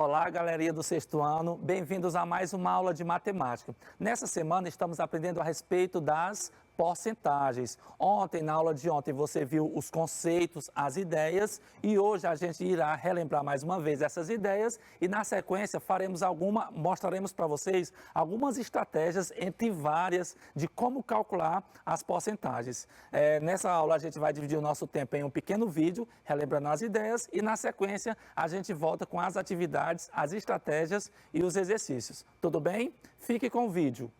Olá, galerinha do sexto ano, bem-vindos a mais uma aula de matemática. Nessa semana estamos aprendendo a respeito das porcentagens. Ontem, na aula de ontem, você viu os conceitos, as ideias, e hoje a gente irá relembrar mais uma vez essas ideias e na sequência mostraremos para vocês algumas estratégias entre várias de como calcular as porcentagens. Nessa aula a gente vai dividir o nosso tempo em um pequeno vídeo, relembrando as ideias, e na sequência a gente volta com as atividades, as estratégias e os exercícios. Tudo bem? Fique com o vídeo.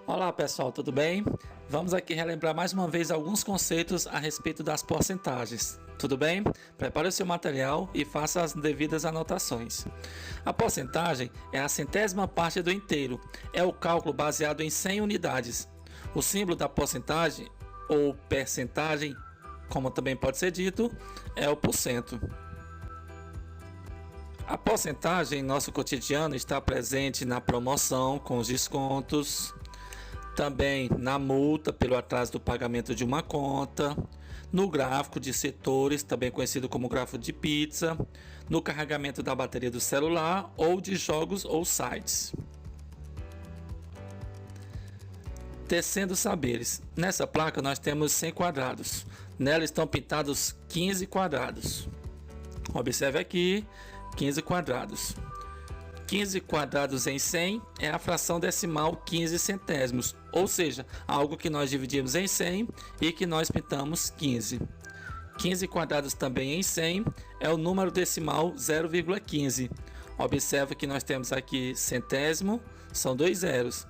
Olá pessoal, tudo bem? Vamos aqui relembrar mais uma vez alguns conceitos a respeito das porcentagens. Tudo bem? Prepare o seu material e faça as devidas anotações. A porcentagem é a centésima parte do inteiro. É o cálculo baseado em 100 unidades. O símbolo da porcentagem, ou percentagem, como também pode ser dito, é o porcento. A porcentagem em nosso cotidiano está presente na promoção com os descontos, também na multa pelo atraso do pagamento de uma conta, no gráfico de setores, também conhecido como gráfico de pizza, no carregamento da bateria do celular ou de jogos ou sites. Tecendo saberes. Nessa placa nós temos 100 quadrados. Nela estão pintados 15 quadrados. Observe aqui, 15 quadrados. 15 quadrados em 100 é a fração decimal 15 centésimos, ou seja, algo que nós dividimos em 100 e que nós pintamos 15. 15 quadrados também em 100 é o número decimal 0,15. Observe que nós temos aqui centésimo, são 2 zeros.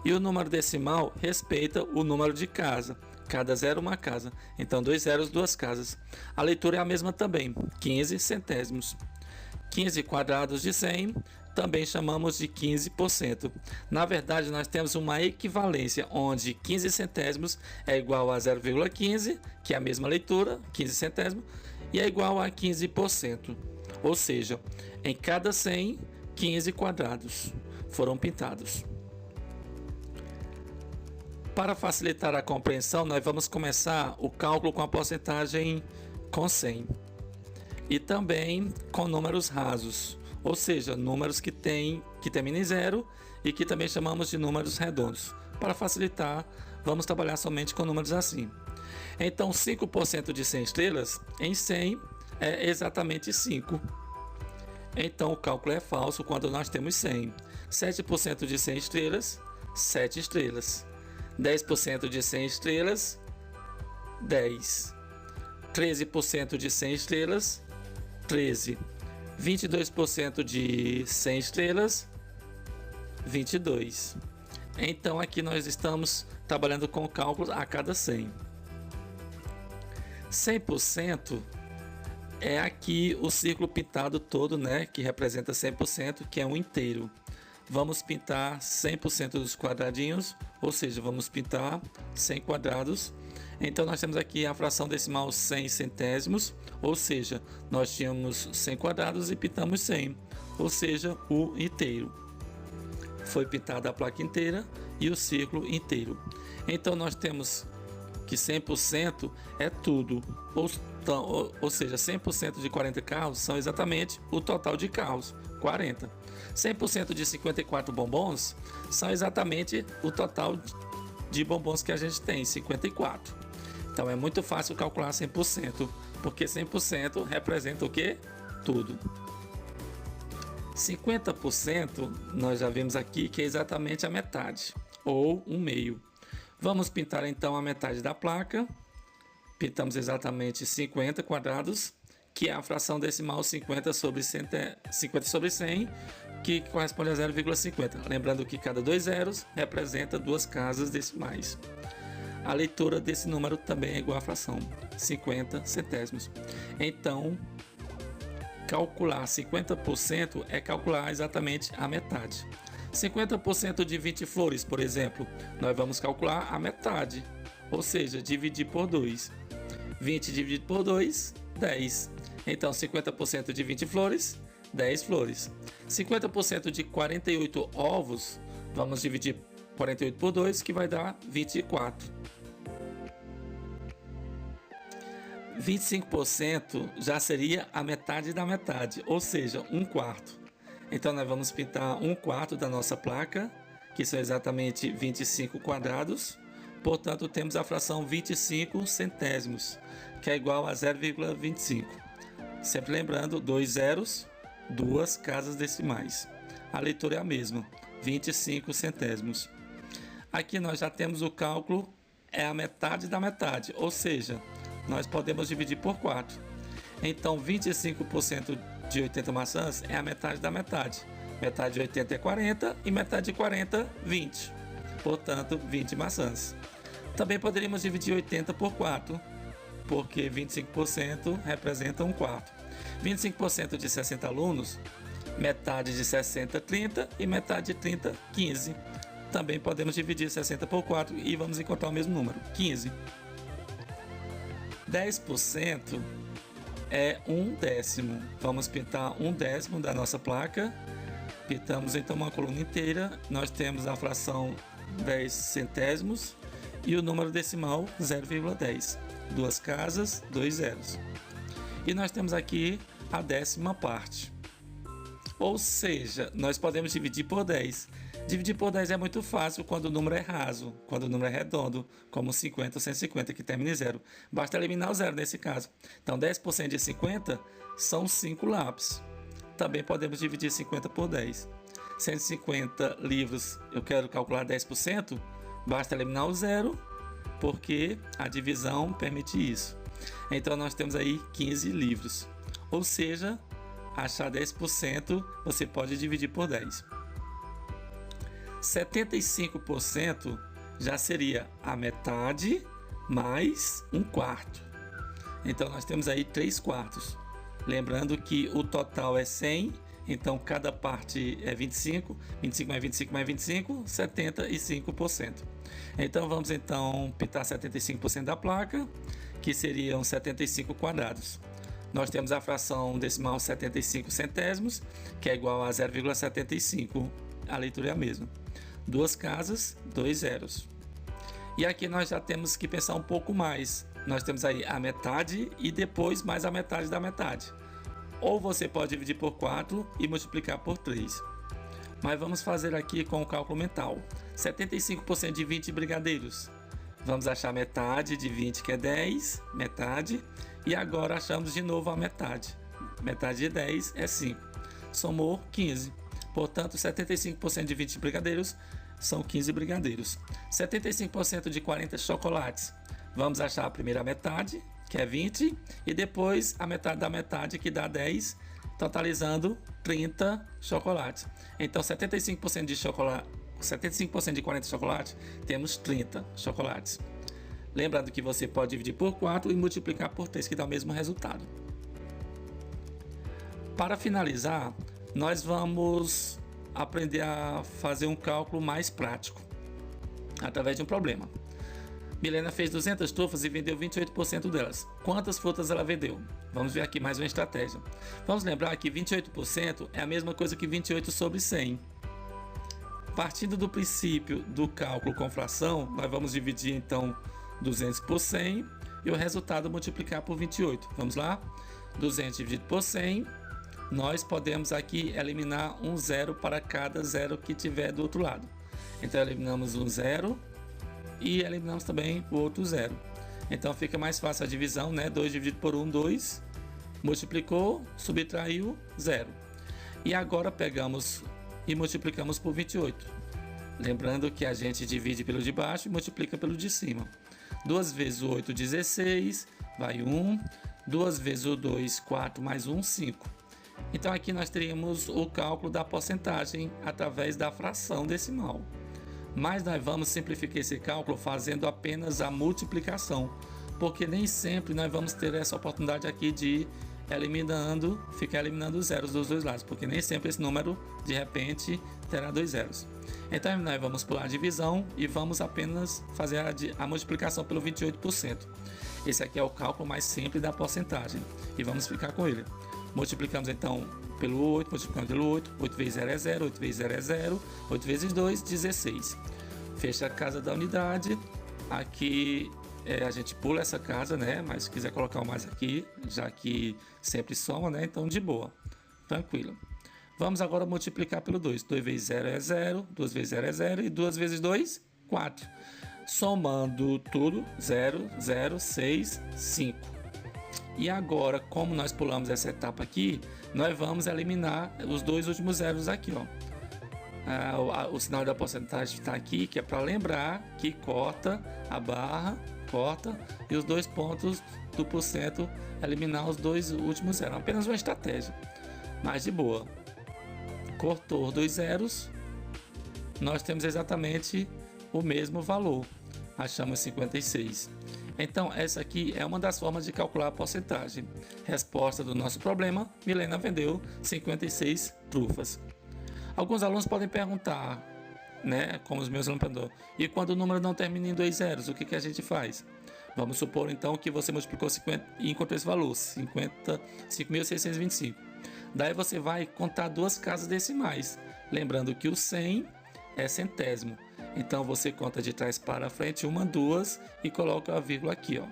E o número decimal respeita o número de casa. Cada zero uma casa. Então 2 zeros, 2 casas. A leitura é a mesma também, 15 centésimos. 15 quadrados de 100 também chamamos de 15%. Na verdade, nós temos uma equivalência onde 15 centésimos é igual a 0,15, que é a mesma leitura, 15 centésimos, e é igual a 15%. Ou seja, em cada 100, 15 quadrados foram pintados. Para facilitar a compreensão, nós vamos começar o cálculo com a porcentagem com 100. E também com números rasos, ou seja, números que terminam em zero e que também chamamos de números redondos. Para facilitar, vamos trabalhar somente com números assim. Então, 5% de 100 estrelas em 100 é exatamente 5. Então, o cálculo é falso quando nós temos 100. 7% de 100 estrelas, 7 estrelas. 10% de 100 estrelas, 10. 13% de 100 estrelas, 13. 22% de 100 estrelas, 22. Então aqui nós estamos trabalhando com cálculos a cada 100. 100% é aqui o círculo pintado todo, né, que representa 100%, que é um inteiro. Vamos pintar 100% dos quadradinhos, ou seja, vamos pintar 100 quadrados. Então nós temos aqui a fração decimal 100 centésimos, ou seja, nós tínhamos 100 quadrados e pintamos 100, ou seja, o inteiro. Foi pintada a placa inteira e o círculo inteiro. Então nós temos que 100% é tudo, ou seja, 100% de 40 carros são exatamente o total de carros, 40. 100% de 54 bombons são exatamente o total de bombons que a gente tem, 54. Então é muito fácil calcular 100%, porque 100% representa o que? Tudo. 50% nós já vimos aqui que é exatamente a metade, ou um meio. Vamos pintar então a metade da placa. Pintamos exatamente 50 quadrados, que é a fração decimal 50 sobre 100, que corresponde a 0,50. Lembrando que cada 2 zeros representa 2 casas decimais. A leitura desse número também é igual à fração 50 centésimos. Então, calcular 50% é calcular exatamente a metade. 50% de 20 flores, por exemplo, nós vamos calcular a metade, ou seja, dividir por 2. 20 dividido por 2, 10. Então, 50% de 20 flores, 10 flores. 50% de 48 ovos, vamos dividir 48 por 2, que vai dar 24. 25% já seria a metade da metade, ou seja, 1/4. Então nós vamos pintar 1/4 da nossa placa, que são exatamente 25 quadrados. Portanto, temos a fração 25 centésimos, que é igual a 0,25. Sempre lembrando, 2 zeros, 2 casas decimais. A leitura é a mesma, 25 centésimos. Aqui nós já temos o cálculo, é a metade da metade, ou seja, nós podemos dividir por 4. Então, 25% de 80 maçãs é a metade da metade. Metade de 80 é 40 e metade de 40, 20. Portanto, 20 maçãs. Também poderíamos dividir 80 por 4, porque 25% representa 1/4. 25% de 60 alunos, metade de 60, 30 e metade de 30, 15. Também podemos dividir 60 por 4 e vamos encontrar o mesmo número, 15. 10% é 1/10. Vamos pintar 1/10 da nossa placa. Pintamos então uma coluna inteira. Nós temos a fração 10 centésimos e o número decimal 0,10. 2 casas, 2 zeros. E nós temos aqui a 10ª parte. Ou seja, nós podemos dividir por 10. Dividir por 10 é muito fácil quando o número é raso, quando o número é redondo, como 50 ou 150, que termina em 0. Basta eliminar o zero nesse caso. Então, 10% de 50 são 5 lápis. Também podemos dividir 50 por 10. 150 livros, eu quero calcular 10%, basta eliminar o zero, porque a divisão permite isso. Então, nós temos aí 15 livros. Ou seja, achar 10%, você pode dividir por 10. 75% já seria a metade mais 1/4. Então, nós temos aí 3/4. Lembrando que o total é 100, então cada parte é 25. 25 mais 25 mais 25, 75%. Então, vamos pintar 75% da placa, que seriam 75 quadrados. Nós temos a fração decimal 75 centésimos, que é igual a 0,75. A leitura é a mesma. 2 casas, 2 zeros. E aqui nós já temos que pensar um pouco mais. Nós temos aí a metade e depois mais a metade da metade. Ou você pode dividir por 4 e multiplicar por 3. Mas vamos fazer aqui com o cálculo mental. 75% de 20 brigadeiros. Vamos achar metade de 20, que é 10, metade. E agora achamos de novo a metade. Metade de 10 é 5. Somou 15. Portanto, 75% de 20 brigadeiros são 15 brigadeiros. 75% de 40 chocolates. Vamos achar a primeira metade, que é 20, e depois a metade da metade, que dá 10, totalizando 30 chocolates. Então, 75% de chocolate, 75% de 40 chocolates, temos 30 chocolates. Lembrando que você pode dividir por 4 e multiplicar por 3, que dá o mesmo resultado. Para finalizar, nós vamos aprender a fazer um cálculo mais prático, através de um problema. Milena fez 200 trufas e vendeu 28% delas. Quantas frutas ela vendeu? Vamos ver aqui mais uma estratégia. Vamos lembrar que 28% é a mesma coisa que 28 sobre 100. Partindo do princípio do cálculo com fração, nós vamos dividir então 200 por 100 e o resultado multiplicar por 28. Vamos lá? 200 dividido por 100, nós podemos aqui eliminar um zero para cada zero que tiver do outro lado. Então eliminamos um zero e eliminamos também o outro zero. Então fica mais fácil a divisão, né? 2 dividido por 1, 2. Multiplicou, subtraiu, 0. E agora pegamos e multiplicamos por 28. Lembrando que a gente divide pelo de baixo e multiplica pelo de cima. 2 vezes o 8, 16, vai 1. 2 vezes o 2, 4, mais 1, 5. Então aqui nós teríamos o cálculo da porcentagem através da fração decimal. Mas nós vamos simplificar esse cálculo fazendo apenas a multiplicação, porque nem sempre nós vamos ter essa oportunidade aqui de ficar eliminando os zeros dos dois lados, porque nem sempre esse número de repente terá 2 zeros. Então nós vamos pular a divisão e vamos apenas fazer a multiplicação pelo 28%. Esse aqui é o cálculo mais simples da porcentagem e vamos ficar com ele. Multiplicamos então pelo 8, multiplicamos pelo 8, 8 vezes 0 é 0, 8 vezes 0 é 0, 8 vezes 2, 16. Fecha a casa da unidade, aqui a gente pula essa casa, né? Mas se quiser colocar o mais aqui, já que sempre soma, né? Então de boa, tranquilo. Vamos agora multiplicar pelo 2. 2 vezes 0 é 0, 2 vezes 0 é 0 e 2 vezes 2, 4. Somando tudo, 0, 0, 6, 5. E agora, como nós pulamos essa etapa aqui, nós vamos eliminar os dois últimos zeros aqui, ó. O sinal da porcentagem está aqui, que é para lembrar que corta a barra, corta, e os dois pontos do porcento, eliminar os dois últimos zeros. Apenas uma estratégia, mas de boa. Cortou os dois zeros, nós temos exatamente o mesmo valor, achamos 56. Então essa aqui é uma das formas de calcular a porcentagem. Resposta do nosso problema: Milena vendeu 56 trufas. Alguns alunos podem perguntar, né, como os meus alunos perguntam, e quando o número não termina em 2 zeros, o que a gente faz? Vamos supor então que você multiplicou 50 e encontrou esse valor, 5.625. Daí você vai contar duas casas decimais, lembrando que o 100 é centésimo. Então você conta de trás para frente, 1, 2 e coloca a vírgula aqui, ó.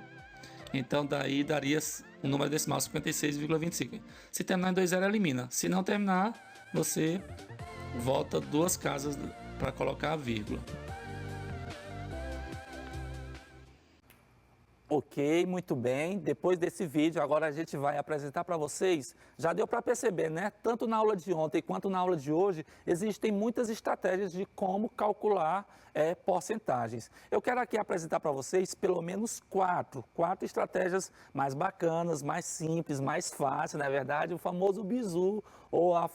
Então daí daria o número decimal 56,25. Se terminar em 2 zeros, elimina. Se não terminar, você volta duas casas para colocar a vírgula. Ok, muito bem. Depois desse vídeo, agora a gente vai apresentar para vocês. Já deu para perceber, né? Tanto na aula de ontem quanto na aula de hoje, existem muitas estratégias de como calcular porcentagens. Eu quero aqui apresentar para vocês pelo menos quatro estratégias mais bacanas, mais simples, mais fáceis, na verdade, o famoso bizu ou o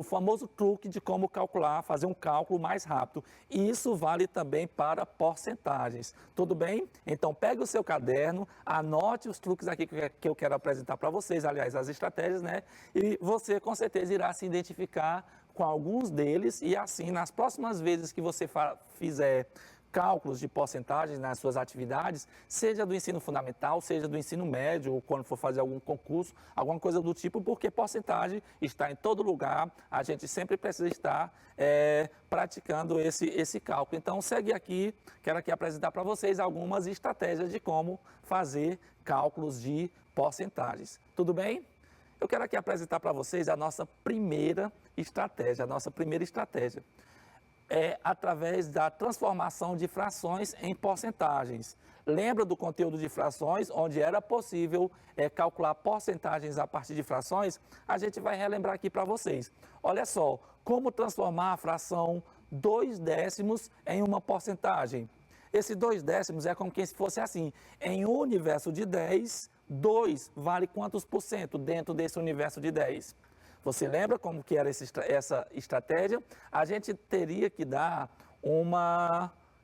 famoso truque de como calcular, fazer um cálculo mais rápido. E isso vale também para porcentagens. Tudo bem? Então pegue o seu caderno, anote os truques aqui que eu quero apresentar para vocês, aliás, as estratégias, né? E você com certeza irá se identificar com alguns deles e assim, nas próximas vezes que você fizer cálculos de porcentagens nas suas atividades, seja do ensino fundamental, seja do ensino médio, ou quando for fazer algum concurso, alguma coisa do tipo, porque porcentagem está em todo lugar, a gente sempre precisa estar praticando esse cálculo. Então, segue aqui, quero aqui apresentar para vocês algumas estratégias de como fazer cálculos de porcentagens. Tudo bem? Eu quero aqui apresentar para vocês a nossa primeira estratégia, é através da transformação de frações em porcentagens. Lembra do conteúdo de frações, onde era possível calcular porcentagens a partir de frações? A gente vai relembrar aqui para vocês. Olha só, como transformar a fração 2/10 em uma porcentagem. Esse 2/10 é como se fosse assim, em um universo de 10, 2 vale quantos por cento dentro desse universo de 10? Você lembra como que era essa estratégia? A gente teria que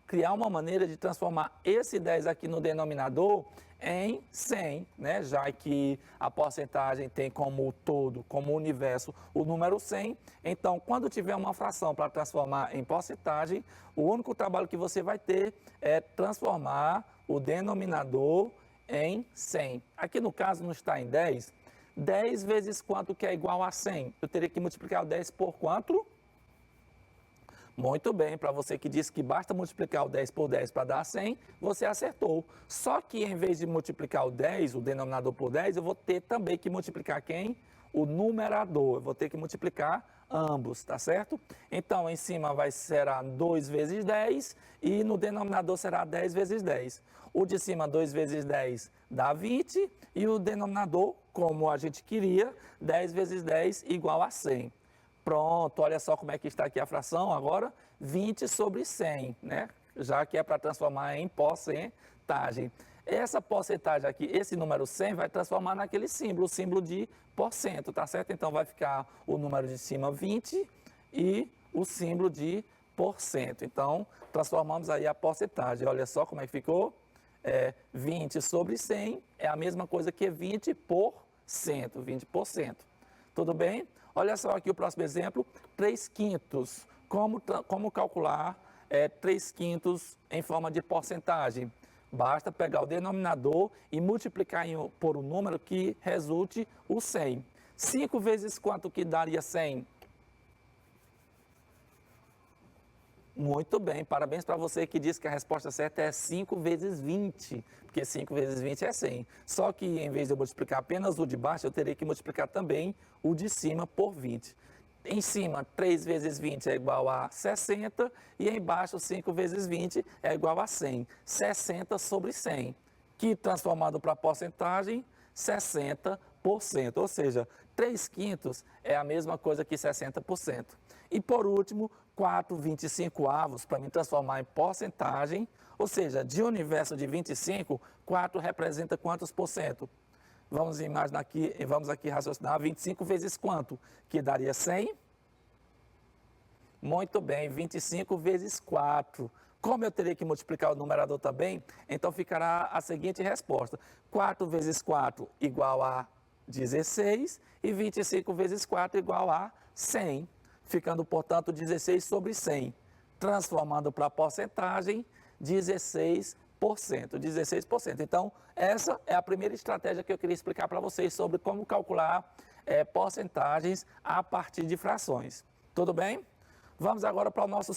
criar uma maneira de transformar esse 10 aqui no denominador em 100, né? Já que a porcentagem tem como todo, como universo, o número 100. Então, quando tiver uma fração para transformar em porcentagem, o único trabalho que você vai ter é transformar o denominador em 100. Aqui no caso não está em 10. 10 vezes quanto que é igual a 100? Eu teria que multiplicar o 10 por quanto? Muito bem, para você que disse que basta multiplicar o 10 por 10 para dar 100, você acertou. Só que em vez de multiplicar o 10, o denominador por 10, eu vou ter também que multiplicar quem? O numerador. Eu vou ter que multiplicar ambos, tá certo? Então, em cima será 2 vezes 10 e no denominador será 10 vezes 10. O de cima, 2 vezes 10, dá 20 e o denominador, como a gente queria, 10 vezes 10 igual a 100. Pronto, olha só como é que está aqui a fração agora, 20 sobre 100, né? Já que é para transformar em porcentagem. Essa porcentagem aqui, esse número 100 vai transformar naquele símbolo, o símbolo de porcento, tá certo? Então vai ficar o número de cima 20 e o símbolo de porcento. Então transformamos aí a porcentagem, olha só como é que ficou. 20 sobre 100 é a mesma coisa que 20%, 20%. Tudo bem? Olha só aqui o próximo exemplo, 3/5. Como calcular 3/5 em forma de porcentagem? Basta pegar o denominador e multiplicar por um número que resulte o 100. 5 vezes quanto que daria 100? Muito bem, parabéns para você que disse que a resposta certa é 5 vezes 20, porque 5 vezes 20 é 100. Só que em vez de eu multiplicar apenas o de baixo, eu teria que multiplicar também o de cima por 20. Em cima, 3 vezes 20 é igual a 60 e embaixo 5 vezes 20 é igual a 100. 60 sobre 100, que transformado para porcentagem, 60%, ou seja, 3/5 é a mesma coisa que 60%. E por último, 4/25, para me transformar em porcentagem, ou seja, de um universo de 25, 4 representa quantos por cento? Vamos imaginar aqui, vamos aqui raciocinar 25 vezes quanto? Que daria 100? Muito bem, 25 vezes 4. Como eu teria que multiplicar o numerador também, então ficará a seguinte resposta. 4 vezes 4 igual a 16 e 25 vezes 4 igual a 100. Ficando, portanto, 16 sobre 100. Transformando para porcentagem, 16%. 16%. Então, essa é a primeira estratégia que eu queria explicar para vocês sobre como calcular porcentagens a partir de frações. Tudo bem? Vamos agora para a nossa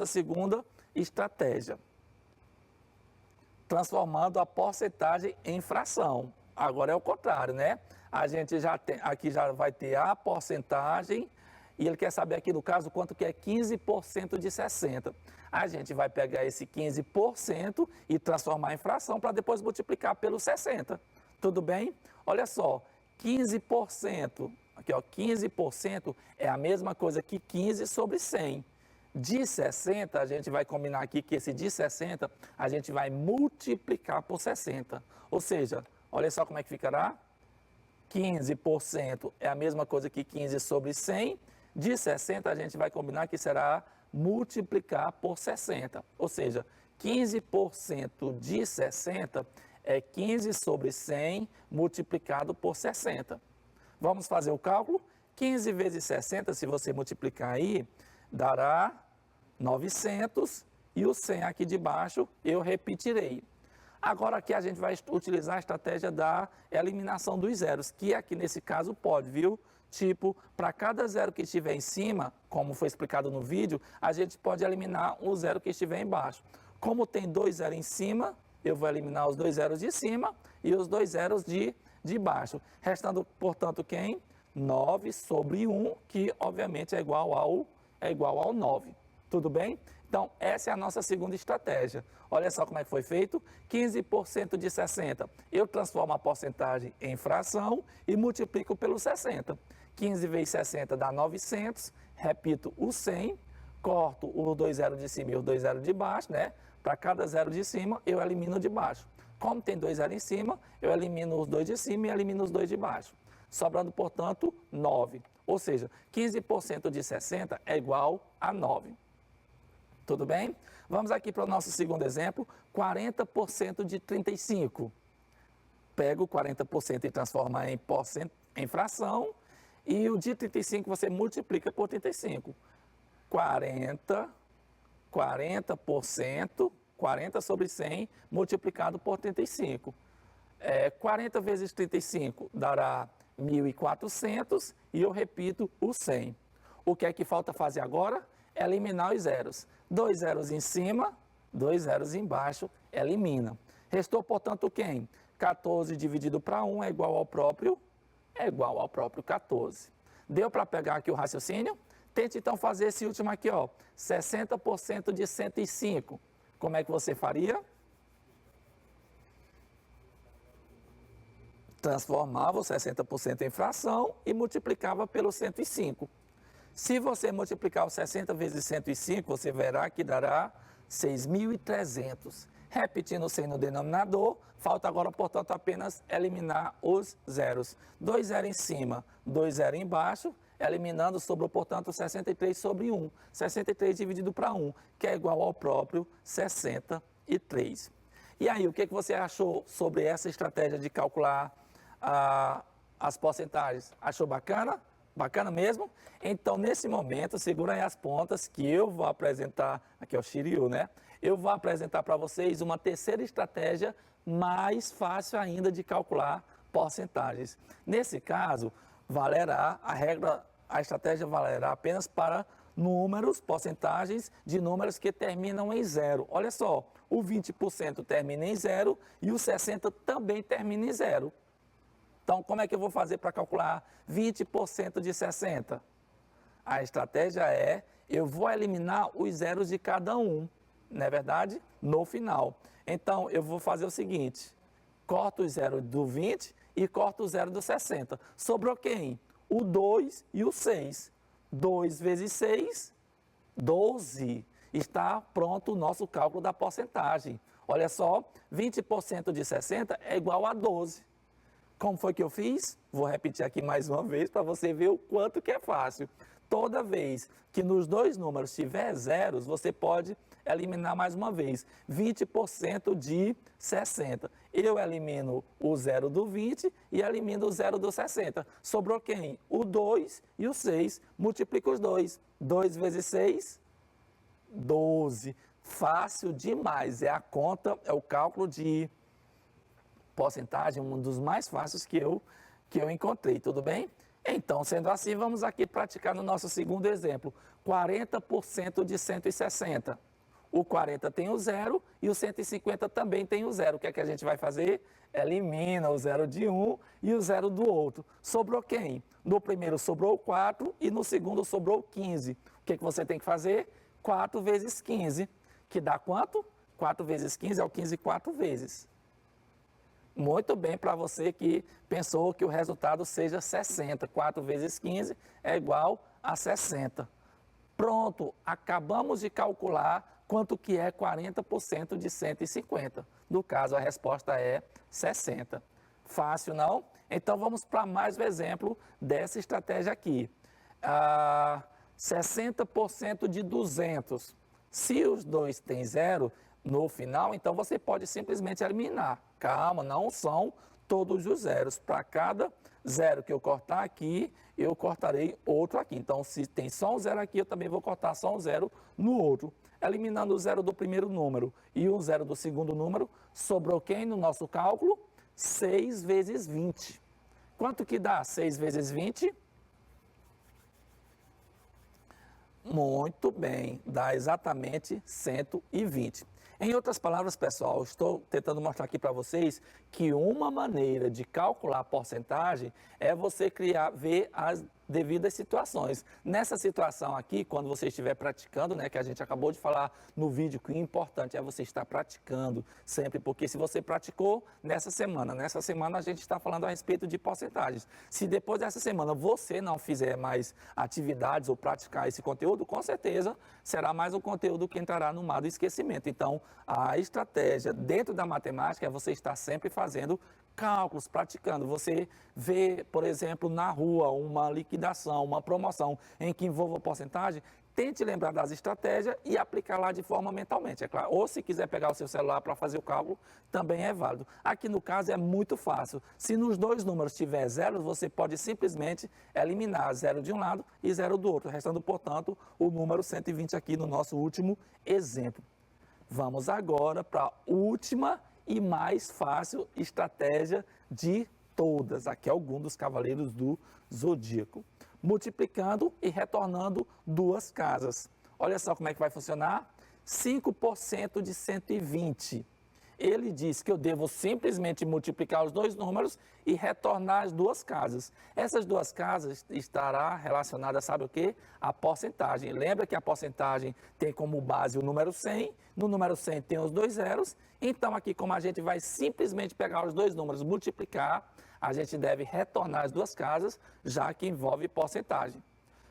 segunda estratégia. Transformando a porcentagem em fração. Agora é o contrário, né? A gente já tem, aqui já vai ter a porcentagem e ele quer saber aqui no caso quanto que é 15% de 60. A gente vai pegar esse 15% e transformar em fração para depois multiplicar pelo 60. Tudo bem? Olha só, 15%, aqui ó, 15% é a mesma coisa que 15 sobre 100. De 60, a gente vai combinar aqui que esse de 60, a gente vai multiplicar por 60. Ou seja, olha só como é que ficará. 15% é a mesma coisa que 15 sobre 100. De 60, a gente vai combinar que será multiplicar por 60. Ou seja, 15% de 60 é 15 sobre 100 multiplicado por 60. Vamos fazer o cálculo? 15 vezes 60, se você multiplicar aí, dará 900 e o 100 aqui de baixo eu repetirei. Agora aqui a gente vai utilizar a estratégia da eliminação dos zeros, que aqui nesse caso pode, viu? Tipo, para cada zero que estiver em cima, como foi explicado no vídeo, a gente pode eliminar o zero que estiver embaixo. Como tem 2 zeros em cima, eu vou eliminar os 2 zeros de cima e os 2 zeros de baixo. Restando, portanto, quem? 9 sobre 1, que obviamente é igual ao 9. Tudo bem? Então, essa é a nossa segunda estratégia. Olha só como é que foi feito. 15% de 60. Eu transformo a porcentagem em fração e multiplico pelo 60. 15 vezes 60 dá 900. Repito o 100. Corto os 2 zeros de cima e os 2 zeros de baixo, né? Para cada zero de cima, eu elimino de baixo. Como tem 2 zeros em cima, eu elimino os 2 de cima e elimino os 2 de baixo. Sobrando, portanto, 9. Ou seja, 15% de 60 é igual a 9. Tudo bem? Vamos aqui para o nosso segundo exemplo, 40% de 35. Pego 40% e transforma em fração, e o de 35 você multiplica por 35. 40%, 40 sobre 100 multiplicado por 35. 40 vezes 35 dará 1.400 e eu repito o 100. O que é que falta fazer agora? Eliminar os zeros. 2 zeros em cima, 2 zeros embaixo, elimina. Restou, portanto, quem? 14 dividido para 1 é igual ao próprio 14. Deu para pegar aqui o raciocínio? Tente então fazer esse último aqui, ó, 60% de 105. Como é que você faria? Transformava o 60% em fração e multiplicava pelo 105. Se você multiplicar o 60 vezes 105, você verá que dará 6.300. Repetindo o 100 no denominador, falta agora, portanto, apenas eliminar os zeros. 2 zeros em cima, 2 zeros embaixo, eliminando, sobrou, portanto, 63 sobre 1. 63 dividido para 1, que é igual ao próprio 63. E aí, o que você achou sobre essa estratégia de calcular as porcentagens? Achou bacana? Bacana mesmo? Então, nesse momento, segura aí as pontas que eu vou apresentar, aqui é o Shiryu, né? Eu vou apresentar para vocês uma terceira estratégia mais fácil ainda de calcular porcentagens. Nesse caso, valerá a estratégia valerá apenas para números, porcentagens de números que terminam em zero. Olha só, o 20% termina em zero e o 60% também termina em zero. Então, como é que eu vou fazer para calcular 20% de 60%? A estratégia é, eu vou eliminar os zeros de cada um, não é verdade? No final. Então, eu vou fazer o seguinte, corto o zero do 20 e corto o zero do 60. Sobrou quem? O 2 e o 6. 2 vezes 6, 12. Está pronto o nosso cálculo da porcentagem. Olha só, 20% de 60 é igual a 12. Como foi que eu fiz? Vou repetir aqui mais uma vez para você ver o quanto que é fácil. Toda vez que nos dois números tiver zeros, você pode eliminar mais uma vez. 20% de 60. Eu elimino o zero do 20 e elimino o zero do 60. Sobrou quem? O 2 e o 6. Multiplica os dois. 2 vezes 6, 12. Fácil demais. É a conta, é o cálculo de porcentagem, um dos mais fáceis que eu encontrei, tudo bem? Então, sendo assim, vamos aqui praticar no nosso segundo exemplo. 40% de 160. O 40 tem o zero e o 150 também tem o zero. O que é que a gente vai fazer? Elimina o zero de um e o zero do outro. Sobrou quem? No primeiro sobrou 4 e no segundo sobrou 15. O que é que você tem que fazer? 4 vezes 15, que dá quanto? 4 vezes 15 é o 15 4 vezes. Muito bem para você que pensou que o resultado seja 60. 4 vezes 15 é igual a 60. Pronto, acabamos de calcular quanto que é 40% de 150. No caso, a resposta é 60. Fácil, não? Então, vamos para mais um exemplo dessa estratégia aqui. 60% de 200. Se os dois têm zero no final, então você pode simplesmente eliminar. Calma, não são todos os zeros. Para cada zero que eu cortar aqui, eu cortarei outro aqui. Então, se tem só um zero aqui, eu também vou cortar só um zero no outro. Eliminando o zero do primeiro número e o zero do segundo número, sobrou quem no nosso cálculo? 6 vezes 20. Quanto que dá 6 vezes 20? Muito bem, dá exatamente 120. Em outras palavras, pessoal, estou tentando mostrar aqui para vocês que uma maneira de calcular a porcentagem é você ver as devidas situações. Nessa situação aqui, quando você estiver praticando, né, que a gente acabou de falar no vídeo, que o importante é você estar praticando sempre, porque se você praticou nessa semana a gente está falando a respeito de porcentagens. Se depois dessa semana você não fizer mais atividades ou praticar esse conteúdo, com certeza será mais um conteúdo que entrará no mar do esquecimento. Então, a estratégia dentro da matemática é você estar sempre fazendo cálculos, praticando. Você vê, por exemplo, na rua uma liquidação, uma promoção em que envolva porcentagem, tente lembrar das estratégias e aplicar lá de forma mentalmente, é claro. Ou se quiser pegar o seu celular para fazer o cálculo, também é válido. Aqui no caso é muito fácil. Se nos dois números tiver zeros, você pode simplesmente eliminar zero de um lado e zero do outro, restando, portanto, o número 120 aqui no nosso último exemplo. Vamos agora para a última e mais fácil estratégia de todas. Aqui é algum dos cavaleiros do zodíaco. Multiplicando e retornando duas casas. Olha só como é que vai funcionar. 5% de 120. Ele diz que eu devo simplesmente multiplicar os dois números e retornar as duas casas. Essas duas casas estará relacionada, sabe o quê? A porcentagem. Lembra que a porcentagem tem como base o número 100, no número 100 tem os dois zeros, então aqui como a gente vai simplesmente pegar os dois números, multiplicar, a gente deve retornar as duas casas, já que envolve porcentagem.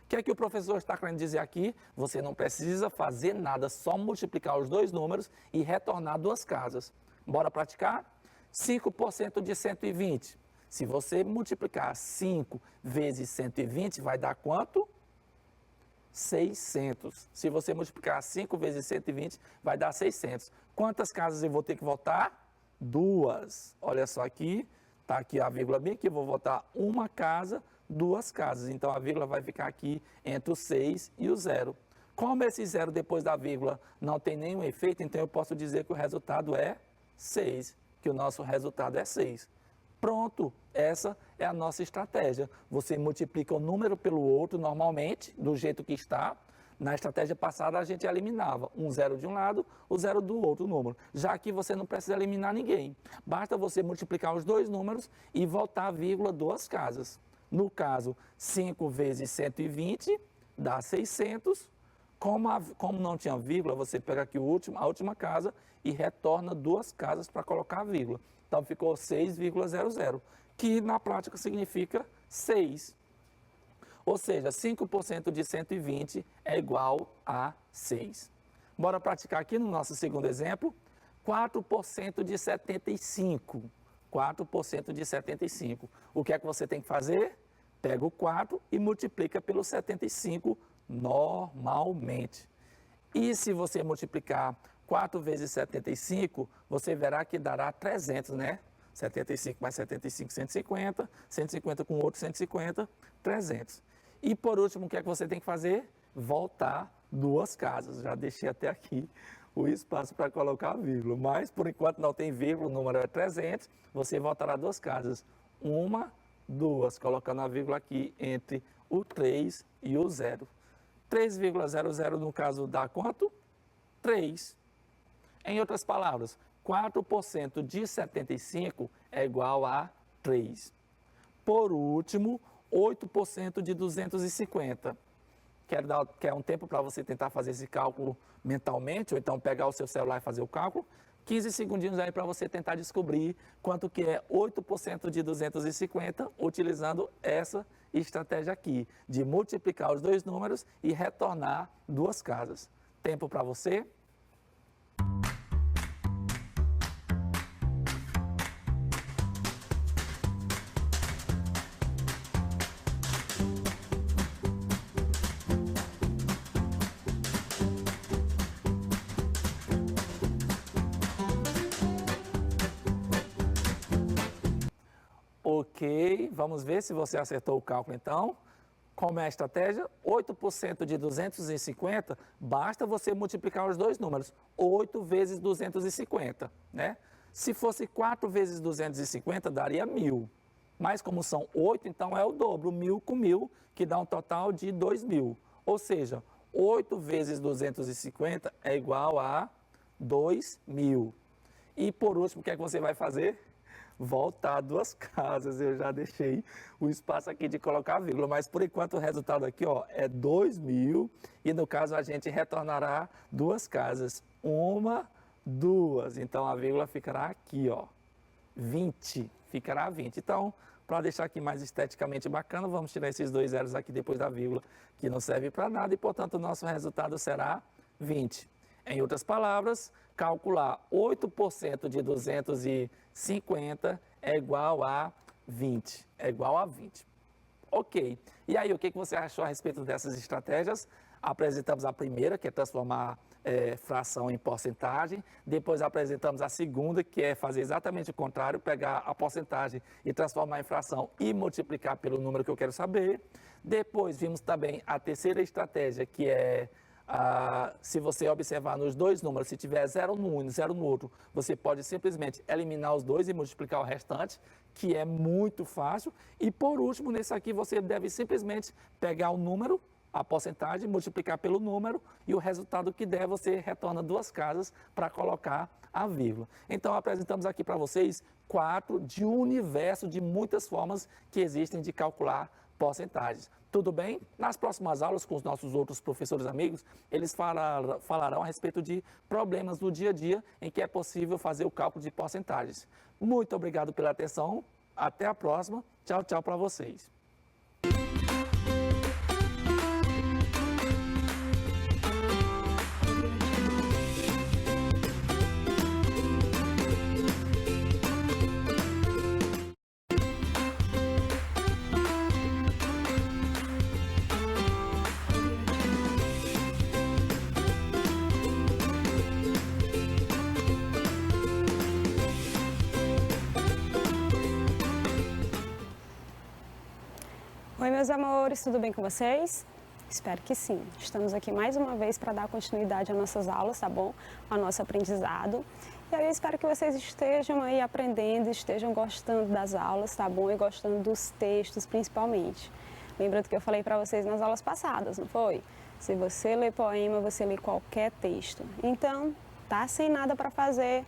O que é que o professor está querendo dizer aqui? Você não precisa fazer nada, só multiplicar os dois números e retornar duas casas. Bora praticar? 5% de 120. Se você multiplicar 5 vezes 120, vai dar quanto? 600. Se você multiplicar 5 vezes 120, vai dar 600. Quantas casas eu vou ter que voltar? Duas. Olha só aqui, está aqui a vírgula bem aqui, eu vou voltar uma casa, duas casas. Então, a vírgula vai ficar aqui entre o 6 e o 0. Como esse 0 depois da vírgula não tem nenhum efeito, então eu posso dizer que o resultado é 6, que o nosso resultado é 6. Pronto, essa é a nossa estratégia. Você multiplica um número pelo outro normalmente, do jeito que está. Na estratégia passada, a gente eliminava um zero de um lado, o zero do outro número. Já aqui você não precisa eliminar ninguém. Basta você multiplicar os dois números e voltar a vírgula duas casas. No caso, 5 vezes 120 dá 600. Como não tinha vírgula, você pega aqui a última casa e retorna duas casas para colocar a vírgula. Então ficou 6,00, que na prática significa 6. Ou seja, 5% de 120 é igual a 6. Bora praticar aqui no nosso segundo exemplo. 4% de 75. 4% de 75. O que é que você tem que fazer? Pega o 4 e multiplica pelo 75 normalmente. E se você multiplicar 4 vezes 75, você verá que dará 300, né? 75 mais 75, 150. 150 com outro 150, 300. E por último, o que é que você tem que fazer? Voltar duas casas. Já deixei até aqui o espaço para colocar a vírgula. Mas, por enquanto, não tem vírgula, o número é 300. Você voltará duas casas. Uma, duas, colocando a vírgula aqui entre o 3 e o 0. 3,00 no caso dá quanto? 3. Em outras palavras, 4% de 75 é igual a 3. Por último, 8% de 250. Quer um tempo para você tentar fazer esse cálculo mentalmente, ou então pegar o seu celular e fazer o cálculo? 15 segundinhos aí para você tentar descobrir quanto que é 8% de 250, utilizando essa estratégia aqui, de multiplicar os dois números e retornar duas casas. Tempo para você? Ok, vamos ver se você acertou o cálculo então. Como é a estratégia? 8% de 250, basta você multiplicar os dois números. 8 vezes 250, né? Se fosse 4 vezes 250, daria 1.000. Mas como são 8, então é o dobro, 1.000 com 1.000, que dá um total de 2.000. Ou seja, 8 vezes 250 é igual a 2.000. E por último, o que é que você vai fazer? Voltar duas casas. Eu já deixei o espaço aqui de colocar a vírgula, mas por enquanto o resultado aqui, ó, é 2.000 e no caso a gente retornará duas casas. Uma, duas. Então a vírgula ficará aqui, ó, 20. Ficará 20. Então, para deixar aqui mais esteticamente bacana, vamos tirar esses dois zeros aqui depois da vírgula, que não serve para nada e, portanto, o nosso resultado será 20. Em outras palavras, calcular 8% de 250 é igual a 20. É igual a 20. Ok. E aí, o que você achou a respeito dessas estratégias? Apresentamos a primeira, que é transformar fração em porcentagem. Depois apresentamos a segunda, que é fazer exatamente o contrário, pegar a porcentagem e transformar em fração e multiplicar pelo número que eu quero saber. Depois vimos também a terceira estratégia, que é se você observar nos dois números, se tiver 0 no um e 0 no outro, você pode simplesmente eliminar os dois e multiplicar o restante, que é muito fácil. E por último, nesse aqui, você deve simplesmente pegar o número, a porcentagem, multiplicar pelo número e o resultado que der, você retorna duas casas para colocar a vírgula. Então, apresentamos aqui para vocês 4 de um universo de muitas formas que existem de calcular porcentagens. Tudo bem? Nas próximas aulas, com os nossos outros professores amigos, eles falarão a respeito de problemas do dia a dia em que é possível fazer o cálculo de porcentagens. Muito obrigado pela atenção. Até a próxima. Tchau, tchau para vocês. Oi, meus amores, tudo bem com vocês? Espero que sim. Estamos aqui mais uma vez para dar continuidade às nossas aulas, tá bom? Ao nosso aprendizado. E aí eu espero que vocês estejam aí aprendendo, estejam gostando das aulas, tá bom? E gostando dos textos, principalmente. Lembra do que eu falei para vocês nas aulas passadas, não foi? Se você lê poema, você lê qualquer texto. Então, tá sem nada para fazer,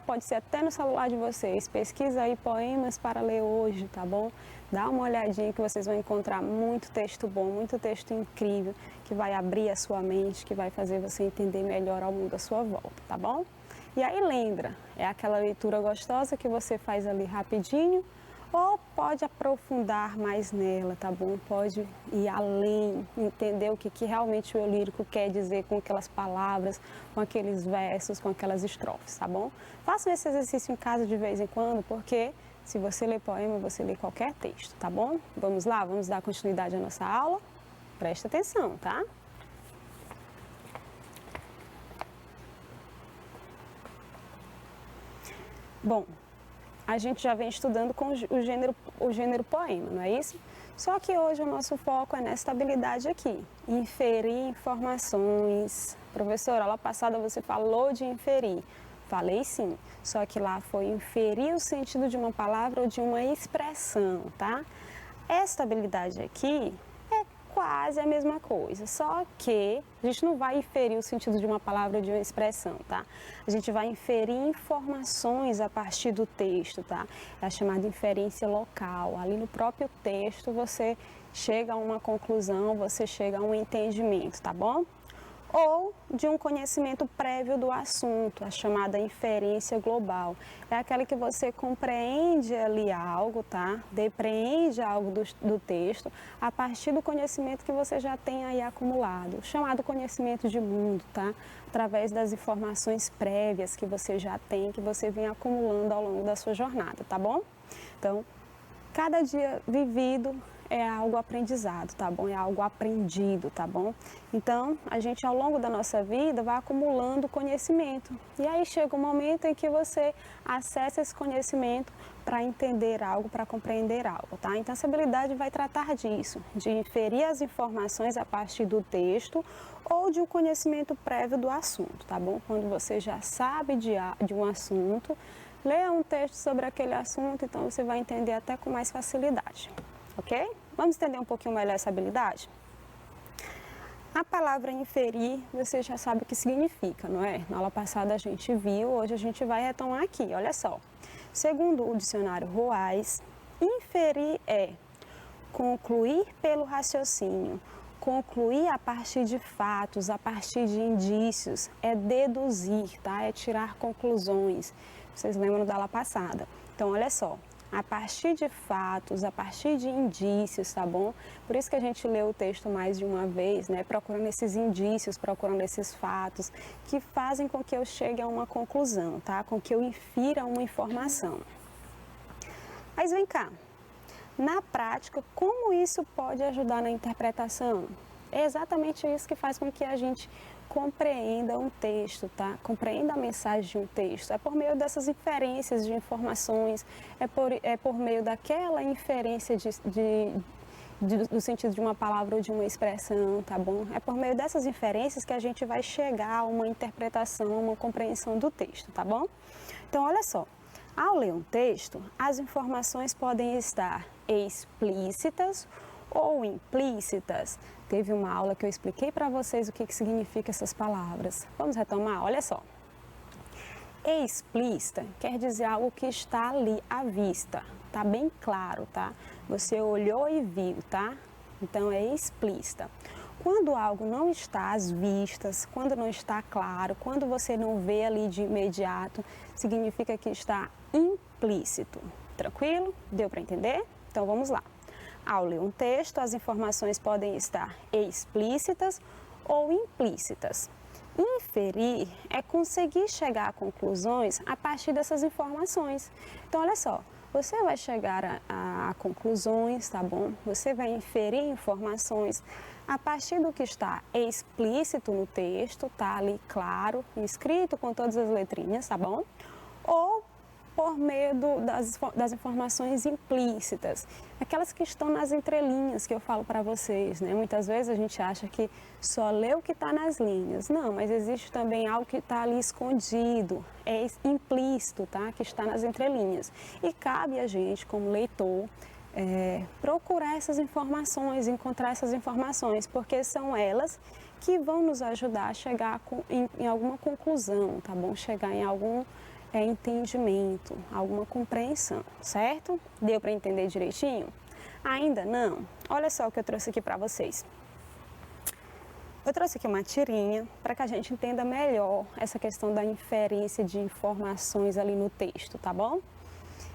pode ser até no celular de vocês, pesquisa aí poemas para ler hoje, tá bom? Dá uma olhadinha que vocês vão encontrar muito texto bom, muito texto incrível, que vai abrir a sua mente, que vai fazer você entender melhor ao mundo à sua volta, tá bom? E aí lembra, é aquela leitura gostosa que você faz ali rapidinho, ou pode aprofundar mais nela, tá bom? Pode ir além, entender o que realmente o eu lírico quer dizer com aquelas palavras, com aqueles versos, com aquelas estrofes, tá bom? Façam esse exercício em casa de vez em quando, porque se você lê poema, você lê qualquer texto, tá bom? Vamos lá, vamos dar continuidade à nossa aula? Presta atenção, tá? Bom, a gente já vem estudando com o gênero poema, não é isso? Só que hoje o nosso foco é nessa habilidade aqui, inferir informações. Professora, aula passada você falou de inferir. Falei sim, só que lá foi inferir o sentido de uma palavra ou de uma expressão, tá? Esta habilidade aqui é quase a mesma coisa, só que a gente não vai inferir o sentido de uma palavra ou de uma expressão, tá? A gente vai inferir informações a partir do texto, tá? É a chamada inferência local. Ali no próprio texto você chega a uma conclusão, você chega a um entendimento, tá bom? Ou de um conhecimento prévio do assunto, a chamada inferência global. É aquela que você compreende ali algo, tá? Depreende algo do texto a partir do conhecimento que você já tem aí acumulado, chamado conhecimento de mundo, tá? Através das informações prévias que você já tem, que você vem acumulando ao longo da sua jornada, tá bom? Então, cada dia vivido é algo aprendizado, tá bom? É algo aprendido, tá bom? Então, a gente ao longo da nossa vida vai acumulando conhecimento. E aí chega um momento em que você acessa esse conhecimento para entender algo, para compreender algo, tá? Então, essa habilidade vai tratar disso, de inferir as informações a partir do texto ou de um conhecimento prévio do assunto, tá bom? Quando você já sabe de um assunto, lê um texto sobre aquele assunto, então você vai entender até com mais facilidade. Ok? Vamos entender um pouquinho melhor essa habilidade? A palavra inferir, você já sabe o que significa, não é? Na aula passada a gente viu, hoje a gente vai retomar aqui, olha só. Segundo o dicionário Ruais, inferir é concluir pelo raciocínio, concluir a partir de fatos, a partir de indícios, é deduzir, tá? É tirar conclusões. Vocês lembram da aula passada? Então, olha só. A partir de fatos, a partir de indícios, tá bom? Por isso que a gente lê o texto mais de uma vez, né? Procurando esses indícios, procurando esses fatos que fazem com que eu chegue a uma conclusão, tá? Com que eu infira uma informação. Mas vem cá, na prática, como isso pode ajudar na interpretação? É exatamente isso que faz com que a gente compreenda um texto, tá? Compreenda a mensagem de um texto. É por meio dessas inferências de informações, é por meio daquela inferência do sentido de uma palavra ou de uma expressão, tá bom? É por meio dessas inferências que a gente vai chegar a uma interpretação, uma compreensão do texto, tá bom? Então, olha só. Ao ler um texto, as informações podem estar explícitas ou implícitas. Teve uma aula que eu expliquei para vocês o que significa essas palavras. Vamos retomar? Olha só. Explícita quer dizer algo que está ali à vista. Tá bem claro, tá? Você olhou e viu, tá? Então é explícita. Quando algo não está às vistas, quando não está claro, quando você não vê ali de imediato, significa que está implícito. Tranquilo? Deu para entender? Então vamos lá. Ao ler um texto, as informações podem estar explícitas ou implícitas. Inferir é conseguir chegar a conclusões a partir dessas informações. Então, olha só, você vai chegar a conclusões, tá bom? Você vai inferir informações a partir do que está explícito no texto, tá ali claro, escrito com todas as letrinhas, tá bom? Ou por meio das informações implícitas, aquelas que estão nas entrelinhas que eu falo para vocês, né? Muitas vezes a gente acha que só lê o que está nas linhas. Não, mas existe também algo que está ali escondido, é implícito, tá? Que está nas entrelinhas. E cabe a gente, como leitor, procurar essas informações, encontrar essas informações, porque são elas que vão nos ajudar a chegar em alguma conclusão, tá bom? Chegar em algum entendimento, alguma compreensão, certo? Deu para entender direitinho? Ainda não? Olha só o que eu trouxe aqui para vocês. Eu trouxe aqui uma tirinha para que a gente entenda melhor essa questão da inferência de informações ali no texto, tá bom?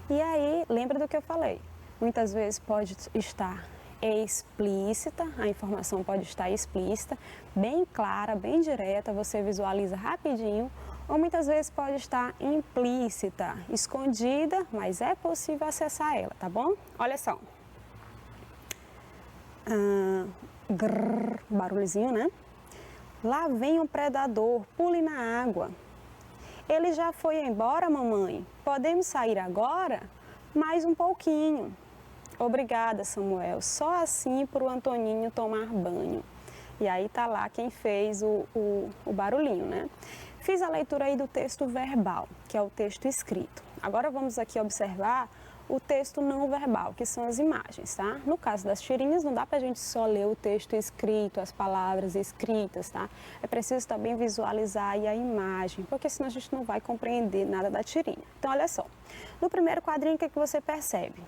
E aí, lembra do que eu falei? Muitas vezes pode estar explícita, a informação pode estar explícita, bem clara, bem direta, você visualiza rapidinho, ou muitas vezes pode estar implícita, escondida, mas é possível acessar ela, tá bom? Olha só. Barulhozinho, né? Lá vem um predador, pule na água. Ele já foi embora, mamãe? Podemos sair agora? Mais um pouquinho. Obrigada, Samuel. Só assim para o Antoninho tomar banho. E aí tá lá quem fez o barulhinho, né? Fiz a leitura aí do texto verbal, que é o texto escrito. Agora vamos aqui observar o texto não verbal, que são as imagens, tá? No caso das tirinhas, não dá pra gente só ler o texto escrito, as palavras escritas, tá? É preciso também visualizar aí a imagem, porque senão a gente não vai compreender nada da tirinha. Então, olha só. No primeiro quadrinho, o que você percebe?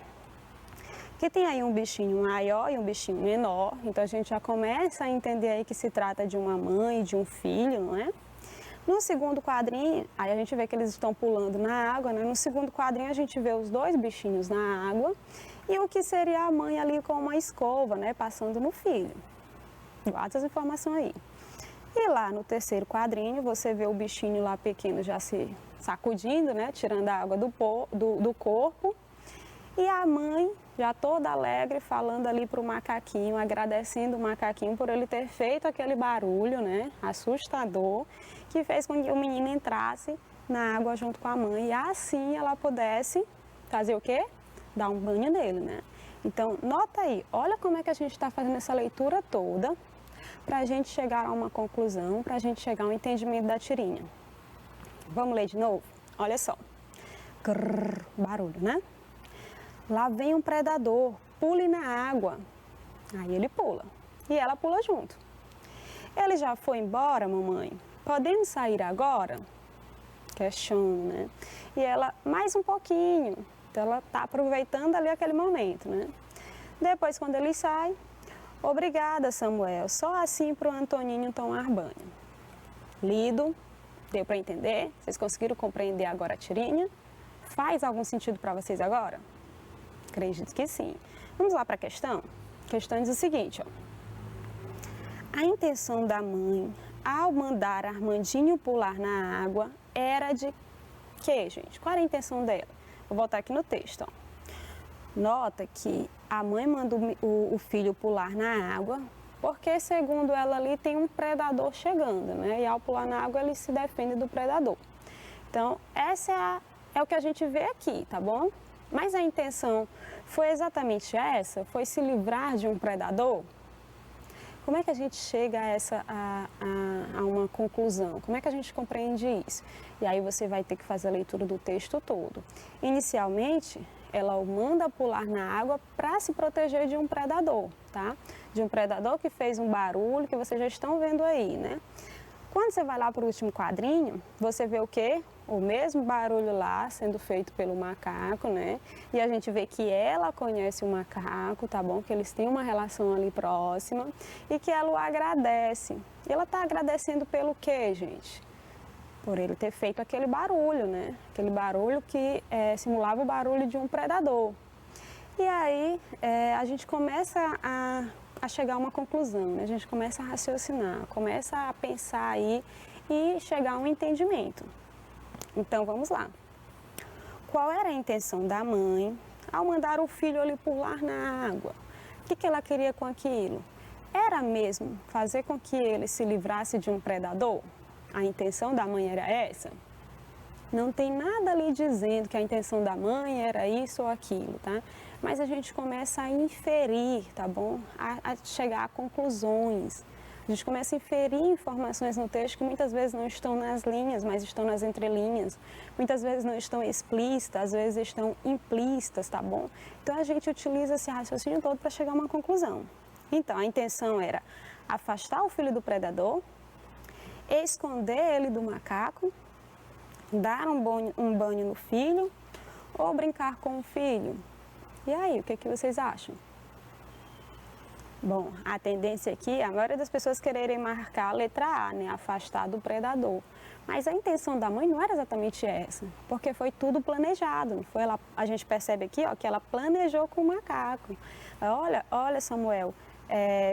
Que tem aí um bichinho maior e um bichinho menor, então a gente já começa a entender aí que se trata de uma mãe e de um filho, não é? No segundo quadrinho, aí a gente vê que eles estão pulando na água, né? No segundo quadrinho a gente vê os dois bichinhos na água e o que seria a mãe ali com uma escova, né? Passando no filho. Guarda essa informação aí. E lá no terceiro quadrinho você vê o bichinho lá pequeno já se sacudindo, né? Tirando a água do corpo. E a mãe já toda alegre falando ali para o macaquinho, agradecendo o macaquinho por ele ter feito aquele barulho, né? Assustador, que fez com que o menino entrasse na água junto com a mãe e assim ela pudesse fazer o quê? Dar um banho nele, né? Então, nota aí, olha como é que a gente está fazendo essa leitura toda para a gente chegar a uma conclusão, para a gente chegar ao entendimento da tirinha. Vamos ler de novo? Olha só. Grrr, barulho, né? Lá vem um predador, pule na água. Aí ele pula e ela pula junto. Ele já foi embora, mamãe? Podemos sair agora? Questiona, né? E ela, mais um pouquinho. Então ela está aproveitando ali aquele momento, né? Depois, quando ele sai, obrigada, Samuel. Só assim para o Antoninho tomar banho. Lido, deu para entender? Vocês conseguiram compreender agora a tirinha? Faz algum sentido para vocês agora? Acredito que sim. Vamos lá para a questão? A questão diz o seguinte, ó. A intenção da mãe ao mandar Armandinho pular na água era de quê, gente? Qual era a intenção dela? Vou voltar aqui no texto, ó. Nota que a mãe manda o filho pular na água porque, segundo ela ali, tem um predador chegando, né? E ao pular na água, ele se defende do predador. Então, essa é o que a gente vê aqui, tá bom? Mas a intenção foi exatamente essa? Foi se livrar de um predador? Como é que a gente chega a uma conclusão? Como é que a gente compreende isso? E aí você vai ter que fazer a leitura do texto todo. Inicialmente, ela o manda pular na água para se proteger de um predador, tá? De um predador que fez um barulho que vocês já estão vendo aí, né? Quando você vai lá para o último quadrinho, você vê o quê? O mesmo barulho lá sendo feito pelo macaco, né? E a gente vê que ela conhece o macaco, tá bom? Que eles têm uma relação ali próxima e que ela o agradece. E ela tá agradecendo pelo quê, gente? Por ele ter feito aquele barulho, né? Aquele barulho que simulava o barulho de um predador. E aí a gente começa a chegar a uma conclusão, né? A gente começa a raciocinar, começa a pensar aí e chegar a um entendimento. Então, vamos lá. Qual era a intenção da mãe ao mandar o filho ali pular na água? O que ela queria com aquilo? Era mesmo fazer com que ele se livrasse de um predador? A intenção da mãe era essa? Não tem nada ali dizendo que a intenção da mãe era isso ou aquilo, tá? Mas a gente começa a inferir, tá bom? A chegar a conclusões, A gente começa a inferir informações no texto que muitas vezes não estão nas linhas, mas estão nas entrelinhas. Muitas vezes não estão explícitas, às vezes estão implícitas, tá bom? Então a gente utiliza esse raciocínio todo para chegar a uma conclusão. Então a intenção era afastar o filho do predador, esconder ele do macaco, dar um banho no filho ou brincar com o filho. E aí, o que vocês acham? Bom, a tendência aqui, a maioria das pessoas quererem marcar a letra A, né? Afastar do predador. Mas a intenção da mãe não era exatamente essa, porque foi tudo planejado. Não foi ela, a gente percebe aqui, ó, que ela planejou com o macaco. Olha Samuel,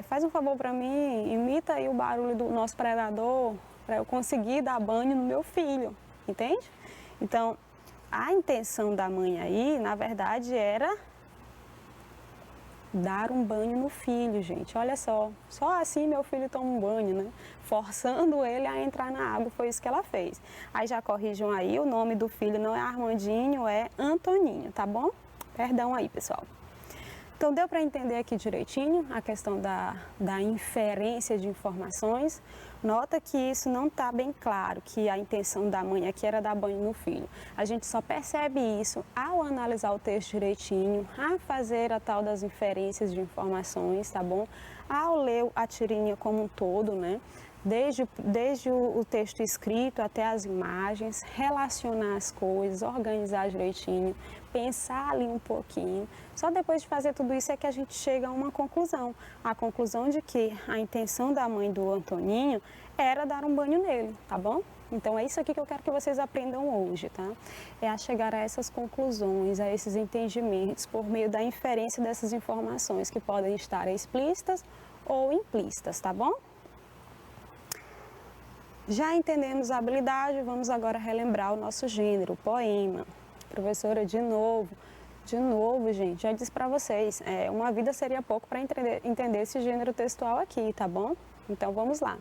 faz um favor para mim, imita aí o barulho do nosso predador para eu conseguir dar banho no meu filho, entende? Então, a intenção da mãe aí, na verdade, era dar um banho no filho, gente. Olha só assim meu filho toma um banho, né? Forçando ele a entrar na água, foi isso que ela fez. Aí já corrijam aí, o nome do filho não é Armandinho, é Antoninho, tá bom? Perdão aí, pessoal. Então deu para entender aqui direitinho a questão da inferência de informações. Nota que isso não está bem claro, que a intenção da mãe aqui era dar banho no filho. A gente só percebe isso ao analisar o texto direitinho, a fazer a tal das inferências de informações, tá bom? Ao ler a tirinha como um todo, né? Desde o texto escrito até as imagens, relacionar as coisas, organizar direitinho, pensar ali um pouquinho. Só depois de fazer tudo isso é que a gente chega a uma conclusão. A conclusão de que a intenção da mãe do Antoninho era dar um banho nele, tá bom? Então é isso aqui que eu quero que vocês aprendam hoje, tá? É a chegar a essas conclusões, a esses entendimentos por meio da inferência dessas informações que podem estar explícitas ou implícitas, tá bom? Já entendemos a habilidade, vamos agora relembrar o nosso gênero, o poema. Professora, de novo, gente, já disse para vocês, uma vida seria pouco para entender esse gênero textual aqui, tá bom? Então vamos lá.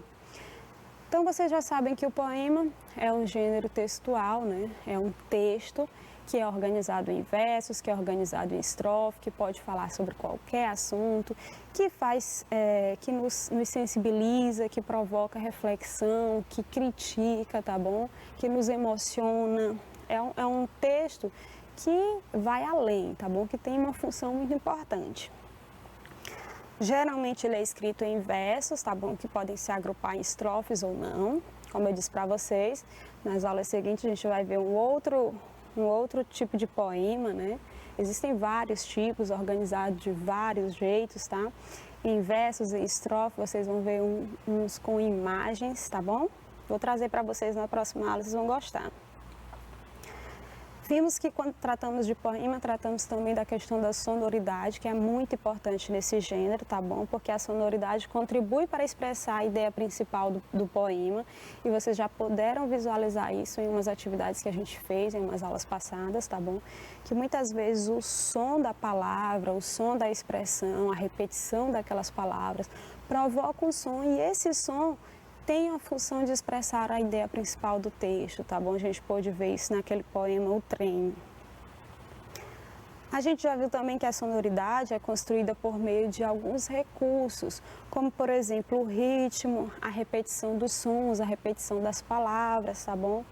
Então vocês já sabem que o poema é um gênero textual, né? É um texto que é organizado em versos, que é organizado em estrofe, que pode falar sobre qualquer assunto, que que nos sensibiliza, que provoca reflexão, que critica, tá bom? Que nos emociona. É um texto que vai além, tá bom? Que tem uma função muito importante. Geralmente ele é escrito em versos, tá bom? Que podem se agrupar em estrofes ou não. Como eu disse para vocês, nas aulas seguintes a gente vai ver um outro tipo de poema, né? Existem vários tipos, organizados de vários jeitos, tá? Em versos, em estrofe, vocês vão ver uns com imagens, tá bom? Vou trazer para vocês na próxima aula, vocês vão gostar. Vimos que quando tratamos de poema, tratamos também da questão da sonoridade, que é muito importante nesse gênero, tá bom? Porque a sonoridade contribui para expressar a ideia principal do poema e vocês já puderam visualizar isso em umas atividades que a gente fez, em umas aulas passadas, tá bom? Que muitas vezes o som da palavra, o som da expressão, a repetição daquelas palavras provoca um som e esse som tem a função de expressar a ideia principal do texto, tá bom? A gente pôde ver isso naquele poema O Trem. A gente já viu também que a sonoridade é construída por meio de alguns recursos, como por exemplo o ritmo, a repetição dos sons, a repetição das palavras, tá bom?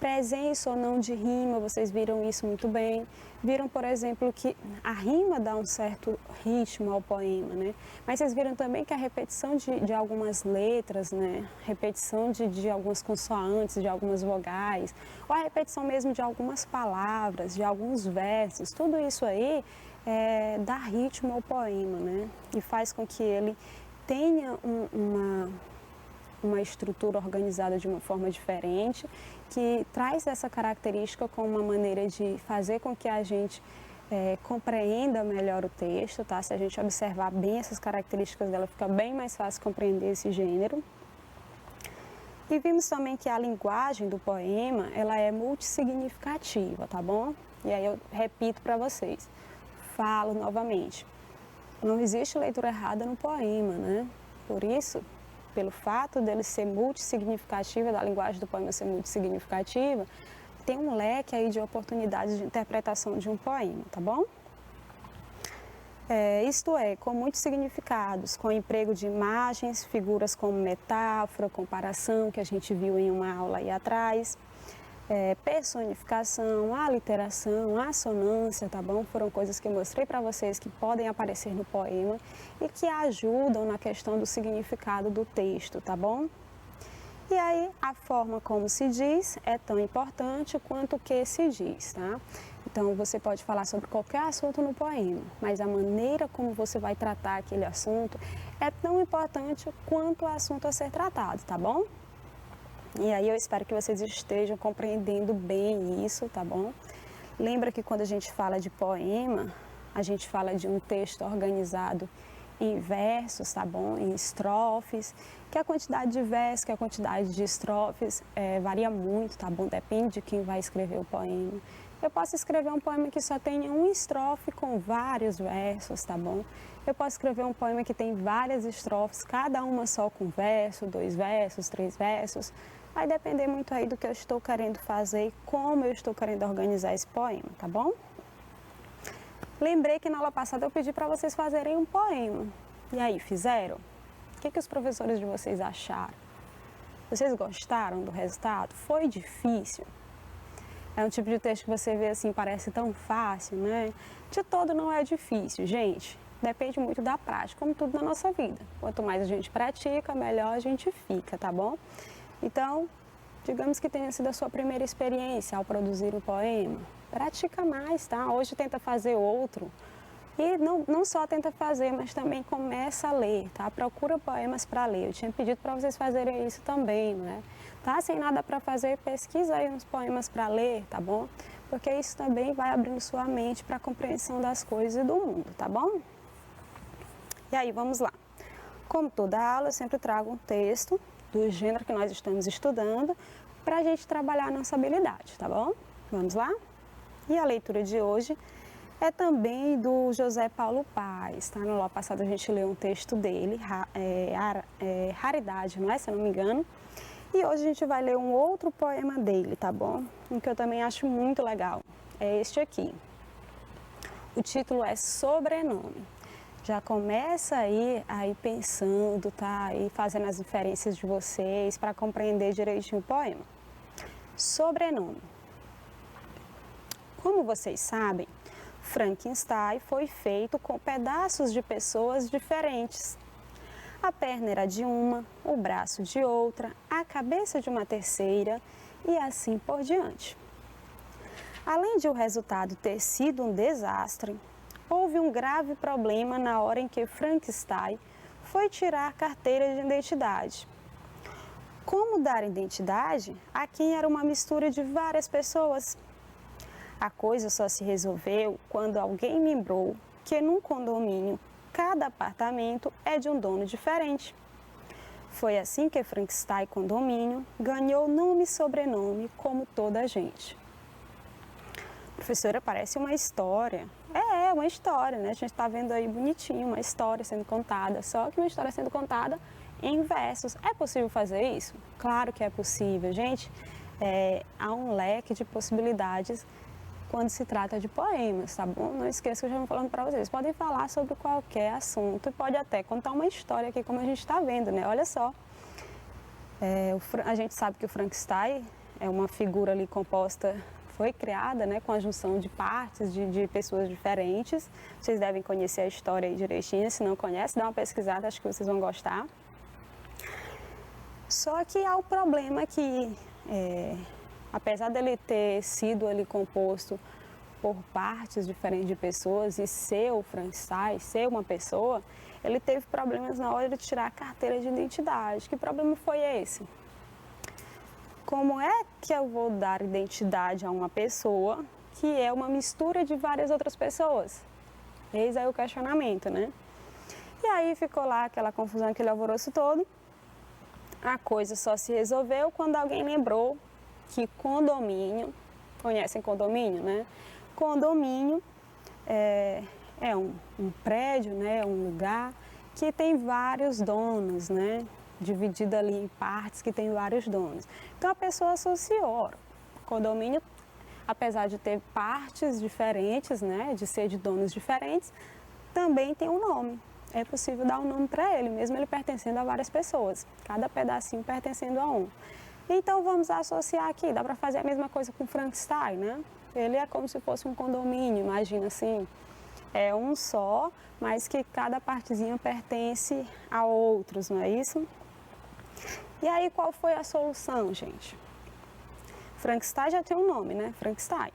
Presença ou não de rima, vocês viram isso muito bem. Viram, por exemplo, que a rima dá um certo ritmo ao poema, né? Mas vocês viram também que a repetição de algumas letras, né? Repetição de algumas consoantes, de algumas vogais, ou a repetição mesmo de algumas palavras, de alguns versos, tudo isso aí dá ritmo ao poema, né? E faz com que ele tenha uma estrutura organizada de uma forma diferente, que traz essa característica como uma maneira de fazer com que a gente compreenda melhor o texto, tá? Se a gente observar bem essas características dela, fica bem mais fácil compreender esse gênero. E vimos também que a linguagem do poema, ela é multissignificativa, tá bom? E aí eu repito para vocês, falo novamente, não existe leitura errada no poema, né? Por isso, pelo fato dele ser multissignificativa, da linguagem do poema ser multissignificativa, tem um leque aí de oportunidades de interpretação de um poema, tá bom? Isto é, com muitos significados, com emprego de imagens, figuras como metáfora, comparação, que a gente viu em uma aula aí atrás, personificação, aliteração, assonância, tá bom? Foram coisas que eu mostrei para vocês que podem aparecer no poema e que ajudam na questão do significado do texto, tá bom? E aí, a forma como se diz é tão importante quanto o que se diz, tá? Então, você pode falar sobre qualquer assunto no poema, mas a maneira como você vai tratar aquele assunto é tão importante quanto o assunto a ser tratado, tá bom? E aí, eu espero que vocês estejam compreendendo bem isso, tá bom? Lembra que quando a gente fala de poema, a gente fala de um texto organizado em versos, tá bom? Em estrofes, que a quantidade de versos, que a quantidade de estrofes varia muito, tá bom? Depende de quem vai escrever o poema. Eu posso escrever um poema que só tenha uma estrofe com vários versos, tá bom? Eu posso escrever um poema que tem várias estrofes, cada uma só com verso, 2 versos, 3 versos. Vai depender muito aí do que eu estou querendo fazer e como eu estou querendo organizar esse poema, tá bom? Lembrei que na aula passada eu pedi para vocês fazerem um poema. E aí, fizeram? O que os professores de vocês acharam? Vocês gostaram do resultado? Foi difícil? É um tipo de texto que você vê assim, parece tão fácil, né? De todo não é difícil, gente. Depende muito da prática, como tudo na nossa vida. Quanto mais a gente pratica, melhor a gente fica, tá bom? Então, digamos que tenha sido a sua primeira experiência ao produzir um poema. Pratica mais, tá? Hoje tenta fazer outro. E não só tenta fazer, mas também começa a ler, tá? Procura poemas para ler. Eu tinha pedido para vocês fazerem isso também, né? Tá sem nada para fazer, pesquisa aí uns poemas para ler, tá bom? Porque isso também vai abrindo sua mente para a compreensão das coisas e do mundo, tá bom? E aí, vamos lá. Como toda aula, eu sempre trago um texto do gênero que nós estamos estudando para a gente trabalhar a nossa habilidade, tá bom? Vamos lá? E a leitura de hoje é também do José Paulo Paes, tá? No ano passado a gente leu um texto dele, Raridade, não é? Se eu não me engano. E hoje a gente vai ler um outro poema dele, tá bom? Um que eu também acho muito legal. É este aqui. O título é Sobrenome. Já começa aí pensando, tá? Aí fazendo as inferências de vocês para compreender direitinho o poema. Sobrenome. Como vocês sabem, Frankenstein foi feito com pedaços de pessoas diferentes. A perna era de uma, o braço de outra, a cabeça de uma terceira e assim por diante. Além de o resultado ter sido um desastre, houve um grave problema na hora em que Frankenstein foi tirar a carteira de identidade. Como dar identidade a quem era uma mistura de várias pessoas? A coisa só se resolveu quando alguém lembrou que num condomínio cada apartamento é de um dono diferente. Foi assim que Frankenstein Condomínio ganhou nome e sobrenome como toda a gente. Professora, parece uma história. É uma história, né? A gente está vendo aí bonitinho uma história sendo contada, só que uma história sendo contada em versos. É possível fazer isso? Claro que é possível, gente. Há um leque de possibilidades quando se trata de poemas, tá bom? Não esqueça que eu já estou falando para vocês. Podem falar sobre qualquer assunto e pode até contar uma história aqui, como a gente está vendo, né? Olha só. A gente sabe que o Frankenstein é uma figura ali composta, foi criada, né, com a junção de partes de pessoas diferentes. Vocês devem conhecer a história aí direitinho. Se não conhece, dá uma pesquisada, acho que vocês vão gostar. Só que há o problema que apesar dele ter sido ali composto por partes diferentes de pessoas e ser o Frankenstein, ser uma pessoa, ele teve problemas na hora de tirar a carteira de identidade. Que problema foi esse? Como é que eu vou dar identidade a uma pessoa que é uma mistura de várias outras pessoas? Eis aí o questionamento, né? E aí ficou lá aquela confusão, aquele alvoroço todo. A coisa só se resolveu quando alguém lembrou que condomínio, conhecem condomínio, né? Condomínio é um prédio, né? Um lugar que tem vários donos, né? Dividido ali em partes que tem vários donos. Então a pessoa associou, condomínio, apesar de ter partes diferentes, né? De ser de donos diferentes, também tem um nome. É possível dar um nome para ele, mesmo ele pertencendo a várias pessoas, cada pedacinho pertencendo a um. Então vamos associar aqui, dá para fazer a mesma coisa com Frankenstein, né? Ele é como se fosse um condomínio, imagina assim, é um só, mas que cada partezinha pertence a outros, não é isso? E aí qual foi a solução, gente? Frankenstein já tem um nome, né? Frankenstein.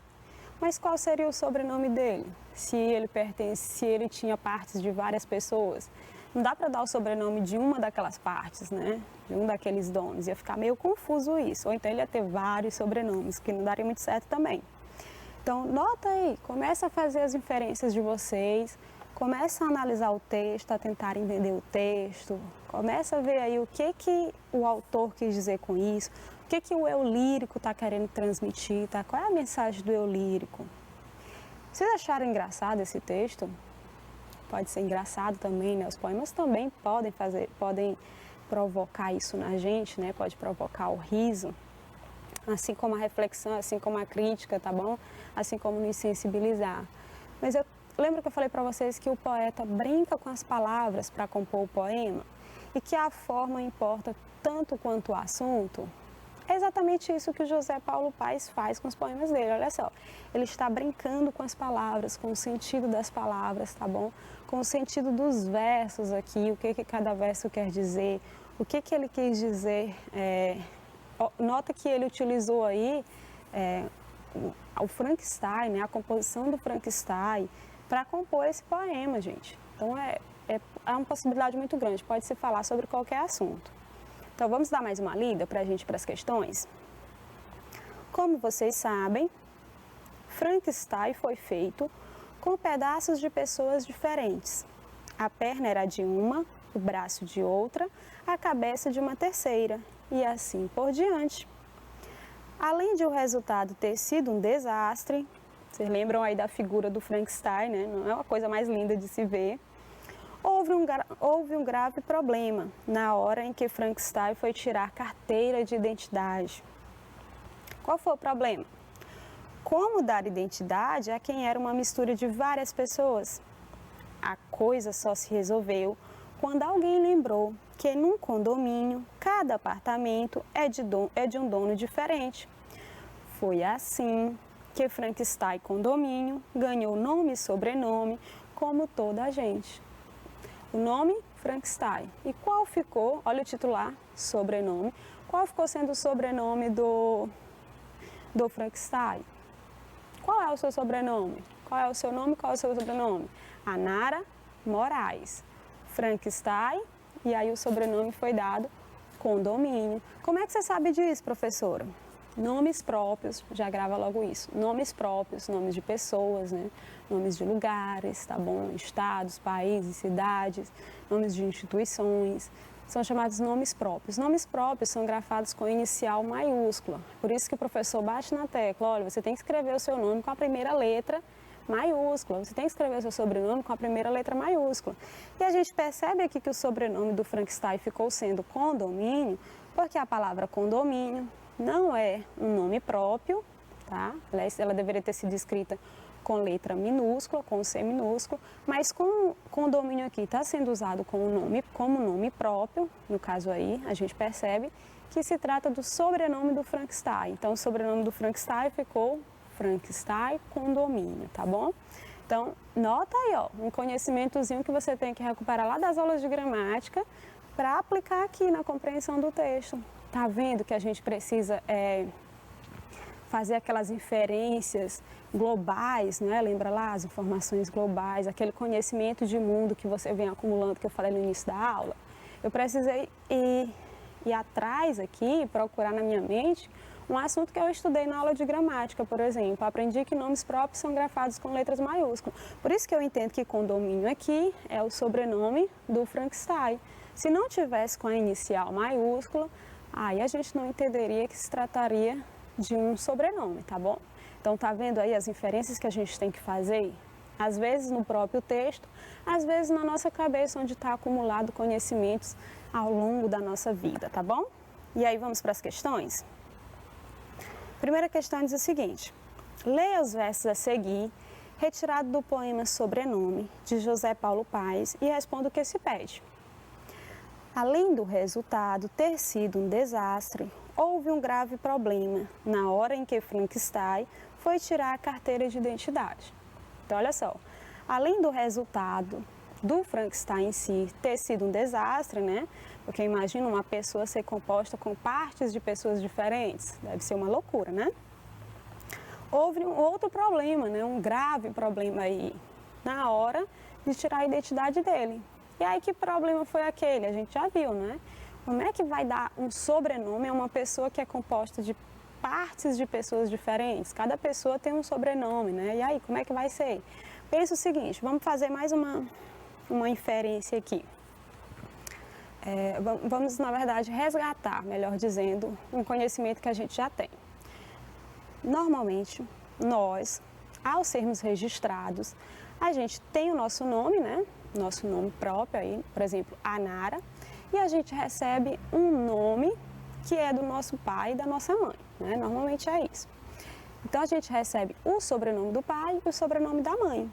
Mas qual seria o sobrenome dele? Se ele tinha partes de várias pessoas, não dá para dar o sobrenome de uma daquelas partes, né? De um daqueles donos. Ia ficar meio confuso isso. Ou então ele ia ter vários sobrenomes, que não daria muito certo também. Então, nota aí, começa a fazer as inferências de vocês, começa a analisar o texto, a tentar entender o texto, começa a ver aí o que o autor quis dizer com isso, o que o eu lírico está querendo transmitir, tá? Qual é a mensagem do eu lírico? Vocês acharam engraçado esse texto? Pode ser engraçado também, né? Os poemas também podem provocar isso na gente, né? Pode provocar o riso, assim como a reflexão, assim como a crítica, tá bom? Assim como nos sensibilizar. Mas eu lembro que eu falei para vocês que o poeta brinca com as palavras para compor o poema e que a forma importa tanto quanto o assunto. É exatamente isso que o José Paulo Paes faz com os poemas dele, olha só. Ele está brincando com as palavras, com o sentido das palavras, tá bom? Com o sentido dos versos aqui, o que cada verso quer dizer, o que ele quis dizer. Nota que ele utilizou aí o Frankenstein, né? A composição do Frankenstein, para compor esse poema, gente. Então é uma possibilidade muito grande, pode se falar sobre qualquer assunto. Então, vamos dar mais uma lida para a gente, para as questões? Como vocês sabem, Frankenstein foi feito com pedaços de pessoas diferentes. A perna era de uma, o braço de outra, a cabeça de uma terceira, e assim por diante. Além de o resultado ter sido um desastre, vocês lembram aí da figura do Frankenstein, né? Não é uma coisa mais linda de se ver. Houve um grave problema na hora em que Frankenstein foi tirar carteira de identidade. Qual foi o problema? Como dar identidade a quem era uma mistura de várias pessoas? A coisa só se resolveu quando alguém lembrou que num condomínio, cada apartamento é de um dono diferente. Foi assim que Frankenstein Condomínio ganhou nome e sobrenome como toda a gente. O nome, Frankenstein. E qual ficou, olha o titular, sobrenome, qual ficou sendo o sobrenome do Frankenstein? Qual é o seu sobrenome? Qual é o seu nome, qual é o seu sobrenome? Anara Moraes. Frankenstein, e aí o sobrenome foi dado Condomínio. Como é que você sabe disso, professora? Nomes próprios, já grava logo isso. Nomes próprios, nomes de pessoas, né? Nomes de lugares, tá bom? Estados, países, cidades, nomes de instituições. São chamados nomes próprios. Nomes próprios são grafados com inicial maiúscula. Por isso que o professor bate na tecla, olha, você tem que escrever o seu nome com a primeira letra maiúscula. Você tem que escrever o seu sobrenome com a primeira letra maiúscula. E a gente percebe aqui que o sobrenome do Frankenstein ficou sendo Condomínio, porque a palavra condomínio não é um nome próprio, tá? Ela deveria ter sido escrita com letra minúscula, com C minúsculo, mas com condomínio aqui está sendo usado como nome próprio, no caso aí, a gente percebe que se trata do sobrenome do Frankenstein. Então, o sobrenome do Frankenstein ficou Frankenstein Condomínio, tá bom? Então, nota aí, ó, um conhecimentozinho que você tem que recuperar lá das aulas de gramática para aplicar aqui na compreensão do texto. Tá vendo que a gente precisa fazer aquelas inferências globais, né? Lembra lá as informações globais, aquele conhecimento de mundo que você vem acumulando, que eu falei no início da aula. Eu precisei ir atrás aqui, procurar na minha mente um assunto que eu estudei na aula de gramática, por exemplo. Aprendi que nomes próprios são grafados com letras maiúsculas. Por isso que eu entendo que condomínio aqui é o sobrenome do Frankenstein. Se não tivesse com a inicial maiúscula, aí a gente não entenderia que se trataria de um sobrenome, tá bom? Então, tá vendo aí as inferências que a gente tem que fazer? Às vezes no próprio texto, às vezes na nossa cabeça, onde está acumulado conhecimentos ao longo da nossa vida, tá bom? E aí vamos para as questões? Primeira questão diz o seguinte: leia os versos a seguir retirado do poema Sobrenome, de José Paulo Paes, e respondo o que se pede. Além do resultado ter sido um desastre, houve um grave problema na hora em que Frankenstein foi tirar a carteira de identidade. Então, olha só, além do resultado do Frankenstein em si ter sido um desastre, né? Porque imagina uma pessoa ser composta com partes de pessoas diferentes, deve ser uma loucura, né? Houve um outro problema, né? Um grave problema aí na hora de tirar a identidade dele. E aí que problema foi aquele? A gente já viu, né? Como é que vai dar um sobrenome a uma pessoa que é composta de partes de pessoas diferentes? Cada pessoa tem um sobrenome, né? E aí, como é que vai ser? Pensa o seguinte, vamos fazer mais uma inferência aqui. Vamos, na verdade, resgatar, melhor dizendo, um conhecimento que a gente já tem. Normalmente, nós, ao sermos registrados, a gente tem o nosso nome, né? Nosso nome próprio aí, por exemplo, Anara, e a gente recebe um nome que é do nosso pai e da nossa mãe, né? Normalmente é isso. Então, a gente recebe o sobrenome do pai e o sobrenome da mãe.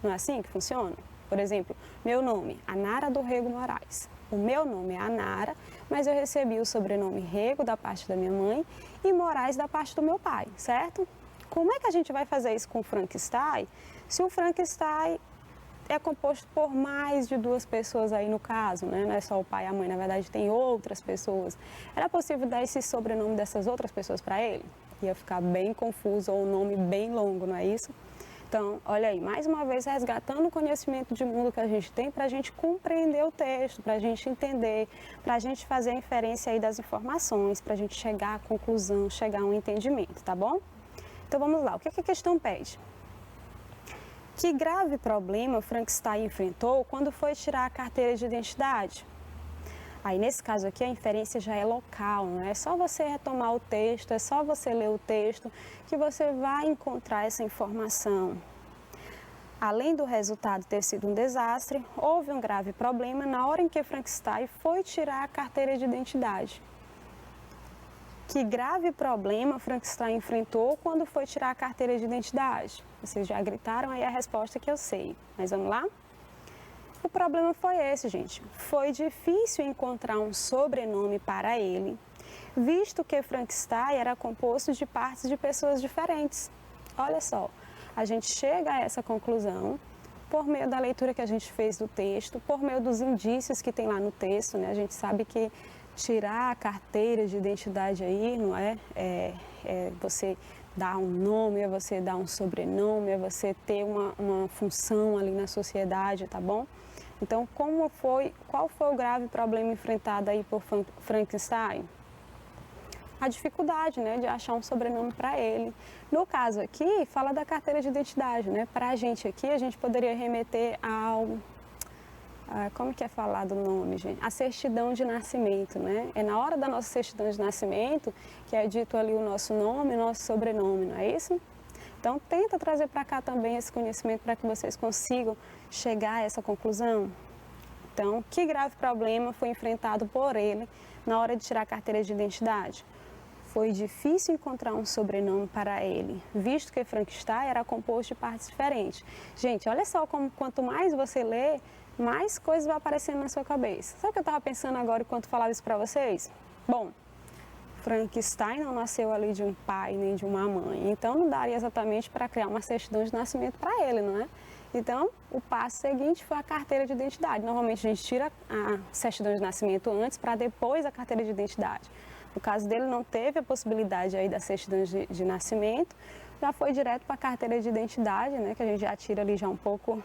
Não é assim que funciona? Por exemplo, meu nome, Anara do Rego Moraes. O meu nome é Anara, mas eu recebi o sobrenome Rego da parte da minha mãe e Moraes da parte do meu pai, certo? Como é que a gente vai fazer isso com o Frankenstein se o Frankenstein é composto por mais de duas pessoas aí no caso, né? Não é só o pai e a mãe, na verdade tem outras pessoas. Era possível dar esse sobrenome dessas outras pessoas para ele? Ia ficar bem confuso ou um nome bem longo, não é isso? Então, olha aí, mais uma vez resgatando o conhecimento de mundo que a gente tem para a gente compreender o texto, para a gente entender, para a gente fazer a inferência aí das informações, para a gente chegar à conclusão, chegar a um entendimento, tá bom? Então vamos lá, o que a questão pede? Que grave problema Frankenstein enfrentou quando foi tirar a carteira de identidade? Aí, nesse caso aqui, a inferência já é local, não é só você retomar o texto, é só você ler o texto que você vai encontrar essa informação. Além do resultado ter sido um desastre, houve um grave problema na hora em que Frankenstein foi tirar a carteira de identidade. Que grave problema Frankenstein enfrentou quando foi tirar a carteira de identidade? Vocês já gritaram aí a resposta que eu sei, mas vamos lá? O problema foi esse, gente. Foi difícil encontrar um sobrenome para ele, visto que Frankenstein era composto de partes de pessoas diferentes. Olha só, a gente chega a essa conclusão por meio da leitura que a gente fez do texto, por meio dos indícios que tem lá no texto, né? A gente sabe que tirar a carteira de identidade aí, não é? É você dar um nome, é você dar um sobrenome, é você ter uma função ali na sociedade, tá bom? Então, qual foi o grave problema enfrentado aí por Frankenstein? A dificuldade, né, de achar um sobrenome para ele. No caso aqui, fala da carteira de identidade, né? Para a gente aqui, a gente poderia remeter como que é falado o nome, gente? A certidão de nascimento, né? É na hora da nossa certidão de nascimento que é dito ali o nosso nome, o nosso sobrenome, não é isso? Então, tenta trazer para cá também esse conhecimento para que vocês consigam chegar a essa conclusão. Então, que grave problema foi enfrentado por ele na hora de tirar a carteira de identidade? Foi difícil encontrar um sobrenome para ele, visto que Frankenstein era composto de partes diferentes. Gente, olha só como quanto mais você lê, mais coisas vão aparecendo na sua cabeça. Sabe o que eu estava pensando agora enquanto falava isso para vocês? Bom, Frankenstein não nasceu ali de um pai nem de uma mãe, então não daria exatamente para criar uma certidão de nascimento para ele, não é? Então, o passo seguinte foi a carteira de identidade. Normalmente a gente tira a certidão de nascimento antes para depois a carteira de identidade. No caso dele não teve a possibilidade aí da certidão de nascimento, já foi direto para a carteira de identidade, né, que a gente já tira ali já um pouco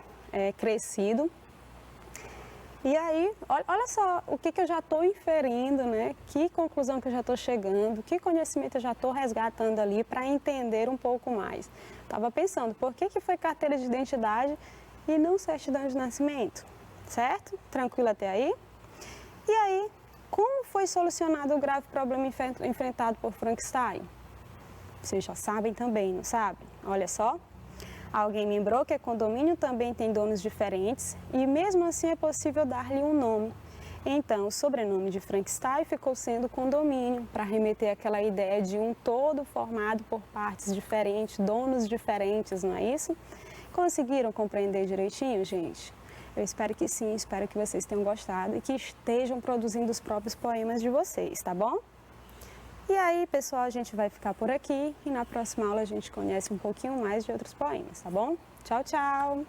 crescido. E aí, olha só o que eu já estou inferindo, né? Que conclusão que eu já estou chegando, que conhecimento eu já estou resgatando ali para entender um pouco mais. Estava pensando, por que foi carteira de identidade e não certidão de nascimento? Certo? Tranquilo até aí? E aí, como foi solucionado o grave problema enfrentado por Frankenstein? Vocês já sabem também, não sabem? Olha só. Alguém lembrou que condomínio também tem donos diferentes e mesmo assim é possível dar-lhe um nome. Então, o sobrenome de Frankenstein ficou sendo condomínio, para remeter àquela ideia de um todo formado por partes diferentes, donos diferentes, não é isso? Conseguiram compreender direitinho, gente? Eu espero que sim, espero que vocês tenham gostado e que estejam produzindo os próprios poemas de vocês, tá bom? E aí, pessoal, a gente vai ficar por aqui e na próxima aula a gente conhece um pouquinho mais de outros poemas, tá bom? Tchau, tchau!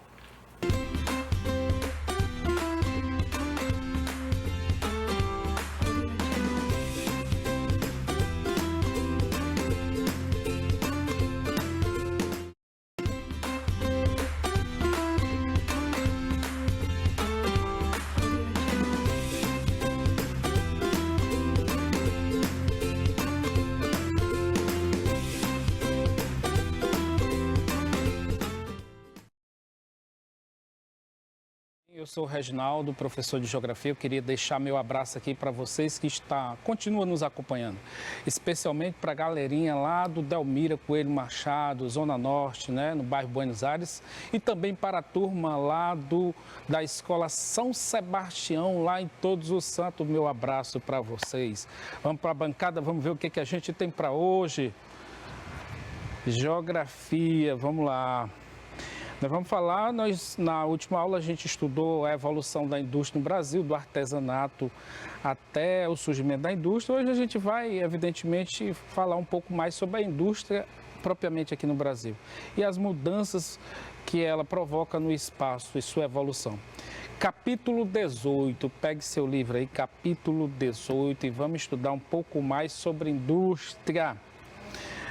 Eu sou o Reginaldo, professor de Geografia. Eu queria deixar meu abraço aqui para vocês que continuam nos acompanhando, especialmente para a galerinha lá do Delmira Coelho Machado, Zona Norte, né, no bairro Buenos Aires, e também para a turma lá da Escola São Sebastião, lá em Todos os Santos. Meu abraço para vocês. Vamos para a bancada, vamos ver o que a gente tem para hoje. Geografia, vamos lá. Nós vamos falar, na última aula a gente estudou a evolução da indústria no Brasil, do artesanato até o surgimento da indústria. Hoje a gente vai, evidentemente, falar um pouco mais sobre a indústria propriamente aqui no Brasil e as mudanças que ela provoca no espaço e sua evolução. Capítulo 18, pegue seu livro aí, capítulo 18, e vamos estudar um pouco mais sobre indústria.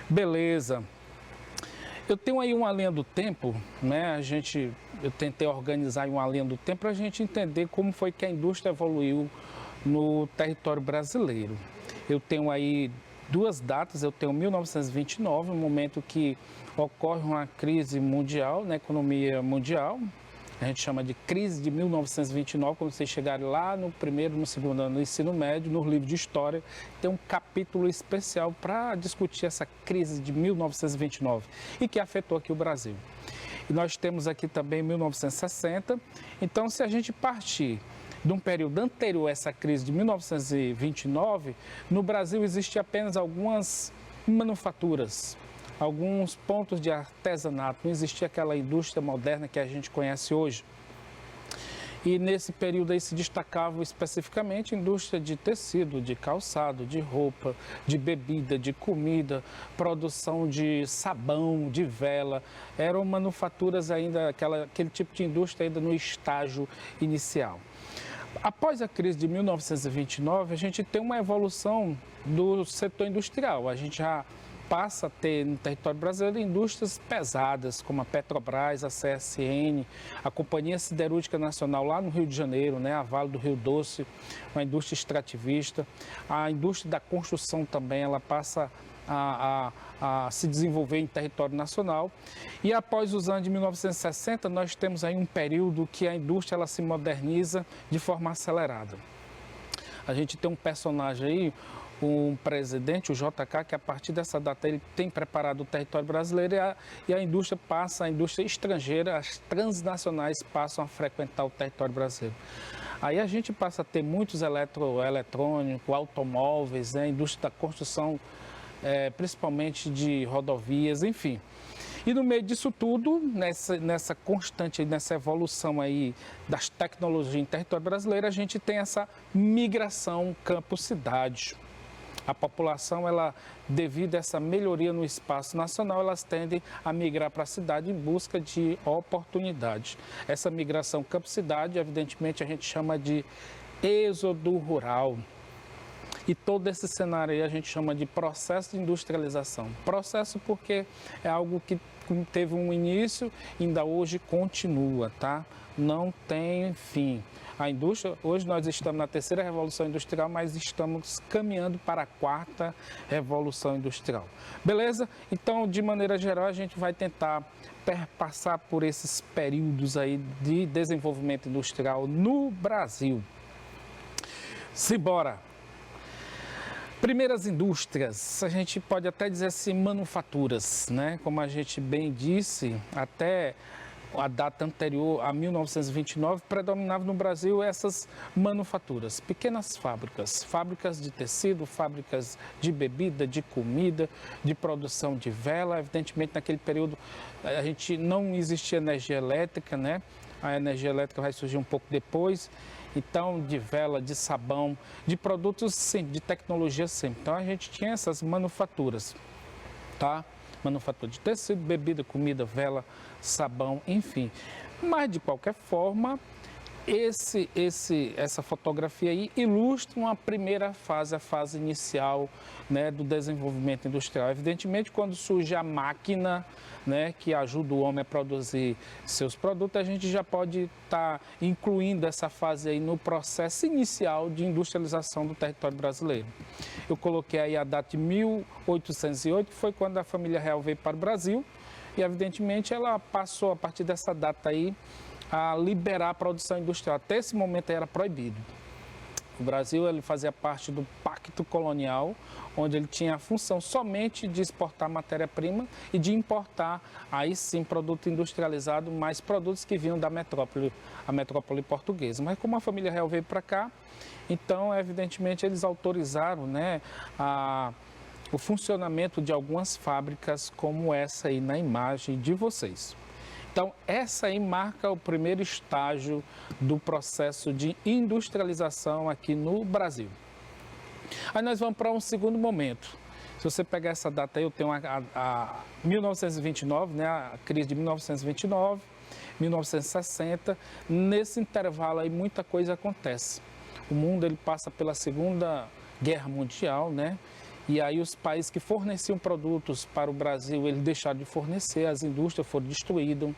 Beleza. Eu tenho aí uma linha do tempo, né? Eu tentei organizar uma linha do tempo para a gente entender como foi que a indústria evoluiu no território brasileiro. Eu tenho aí duas datas, eu tenho 1929, um momento que ocorre uma crise mundial, na economia mundial. A gente chama de crise de 1929, quando vocês chegarem lá no primeiro, no segundo ano do ensino médio, no livro de história, tem um capítulo especial para discutir essa crise de 1929 e que afetou aqui o Brasil. E nós temos aqui também 1960, então se a gente partir de um período anterior a essa crise de 1929, no Brasil existem apenas algumas manufaturas, alguns pontos de artesanato, não existia aquela indústria moderna que a gente conhece hoje. E nesse período aí se destacava especificamente a indústria de tecido, de calçado, de roupa, de bebida, de comida, produção de sabão, de vela. Eram manufaturas ainda, aquele tipo de indústria ainda no estágio inicial. Após a crise de 1929, a gente tem uma evolução do setor industrial. A gente já passa a ter no território brasileiro indústrias pesadas, como a Petrobras, a CSN, a Companhia Siderúrgica Nacional lá no Rio de Janeiro, né, a Vale do Rio Doce, uma indústria extrativista. A indústria da construção também, ela passa a se desenvolver em território nacional. E após os anos de 1960, nós temos aí um período que a indústria ela se moderniza de forma acelerada. A gente tem um personagem aí, um presidente, o JK, que a partir dessa data ele tem preparado o território brasileiro e a indústria estrangeira, as transnacionais passam a frequentar o território brasileiro. Aí a gente passa a ter muitos eletrônicos, automóveis, né, indústria da construção, principalmente de rodovias, enfim. E no meio disso tudo, nessa constante, nessa evolução aí das tecnologias em território brasileiro, a gente tem essa migração campo-cidade. A população, devido a essa melhoria no espaço nacional, elas tendem a migrar para a cidade em busca de oportunidades. Essa migração campo-cidade, evidentemente, a gente chama de êxodo rural. E todo esse cenário aí a gente chama de processo de industrialização. Processo porque é algo que teve um início e ainda hoje continua, tá? Não tem fim. A indústria, hoje nós estamos na terceira revolução industrial, mas estamos caminhando para a quarta revolução industrial. Beleza? Então, de maneira geral, a gente vai tentar perpassar por esses períodos aí de desenvolvimento industrial no Brasil. Simbora! Primeiras indústrias, a gente pode até dizer assim, manufaturas, né? Como a gente bem disse, até a data anterior a 1929, predominava no Brasil essas manufaturas, pequenas fábricas, fábricas de tecido, fábricas de bebida, de comida, de produção de vela. Evidentemente, naquele período, a gente não existia energia elétrica, né? A energia elétrica vai surgir um pouco depois. Então, de vela, de sabão, de produtos, sim, de tecnologia, sim. Então, a gente tinha essas manufaturas, tá? Manufatura de tecido, bebida, comida, vela, sabão, enfim. Mas, de qualquer forma, essa fotografia aí ilustra uma primeira fase, a fase inicial, né, do desenvolvimento industrial. Evidentemente, quando surge a máquina, né, que ajuda o homem a produzir seus produtos, a gente já pode estar incluindo essa fase aí no processo inicial de industrialização do território brasileiro. Eu coloquei aí a data de 1808, que foi quando a família real veio para o Brasil, e evidentemente ela passou, a partir dessa data aí, a liberar a produção industrial. Até esse momento era proibido. O Brasil ele fazia parte do Pacto Colonial, onde ele tinha a função somente de exportar matéria-prima e de importar, aí sim, produto industrializado, mais produtos que vinham da metrópole, a metrópole portuguesa. Mas como a família real veio para cá, então, evidentemente, eles autorizaram, né, o funcionamento de algumas fábricas como essa aí na imagem de vocês. Então, essa aí marca o primeiro estágio do processo de industrialização aqui no Brasil. Aí nós vamos para um segundo momento. Se você pegar essa data aí, eu tenho a 1929, né, a crise de 1929, 1960. Nesse intervalo aí muita coisa acontece. O mundo ele passa pela Segunda Guerra Mundial, né? E aí os países que forneciam produtos para o Brasil, eles deixaram de fornecer, as indústrias foram destruídas,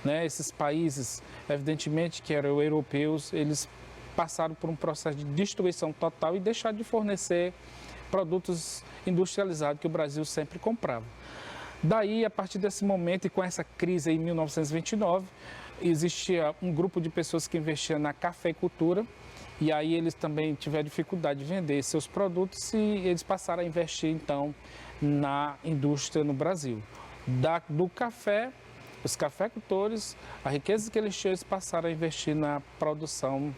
né? Esses países, evidentemente, que eram europeus, eles passaram por um processo de destruição total e deixaram de fornecer produtos industrializados que o Brasil sempre comprava. Daí, a partir desse momento e com essa crise em 1929, existia um grupo de pessoas que investia na cafeicultura. E aí eles também tiveram dificuldade de vender seus produtos e eles passaram a investir, então, na indústria no Brasil. Do café, os cafeicultores, a riqueza que eles tinham, eles passaram a investir na produção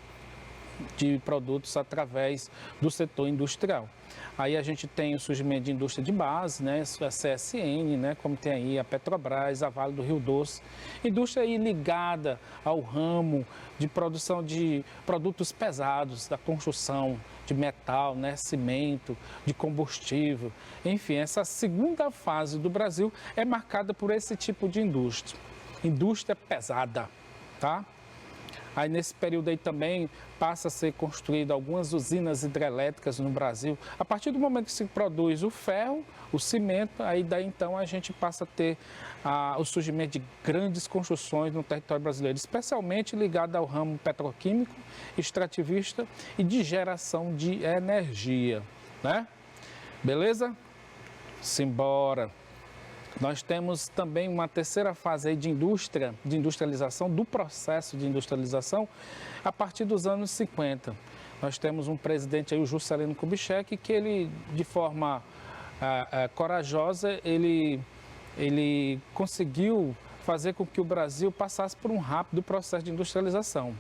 de produtos através do setor industrial. Aí a gente tem o surgimento de indústria de base, né, a CSN, né, como tem aí a Petrobras, a Vale do Rio Doce. Indústria aí ligada ao ramo de produção de produtos pesados, da construção de metal, né, cimento, de combustível. Enfim, essa segunda fase do Brasil é marcada por esse tipo de indústria. Indústria pesada, tá? Aí nesse período aí também passa a ser construída algumas usinas hidrelétricas no Brasil. A partir do momento que se produz o ferro, o cimento, aí daí então a gente passa a ter o surgimento de grandes construções no território brasileiro, especialmente ligado ao ramo petroquímico, extrativista e de geração de energia, né? Beleza? Simbora! Nós temos também uma terceira fase aí de industrialização, do processo de industrialização, a partir dos anos 50. Nós temos um presidente aí, o Juscelino Kubitschek, que ele, de forma corajosa, ele conseguiu fazer com que o Brasil passasse por um rápido processo de industrialização.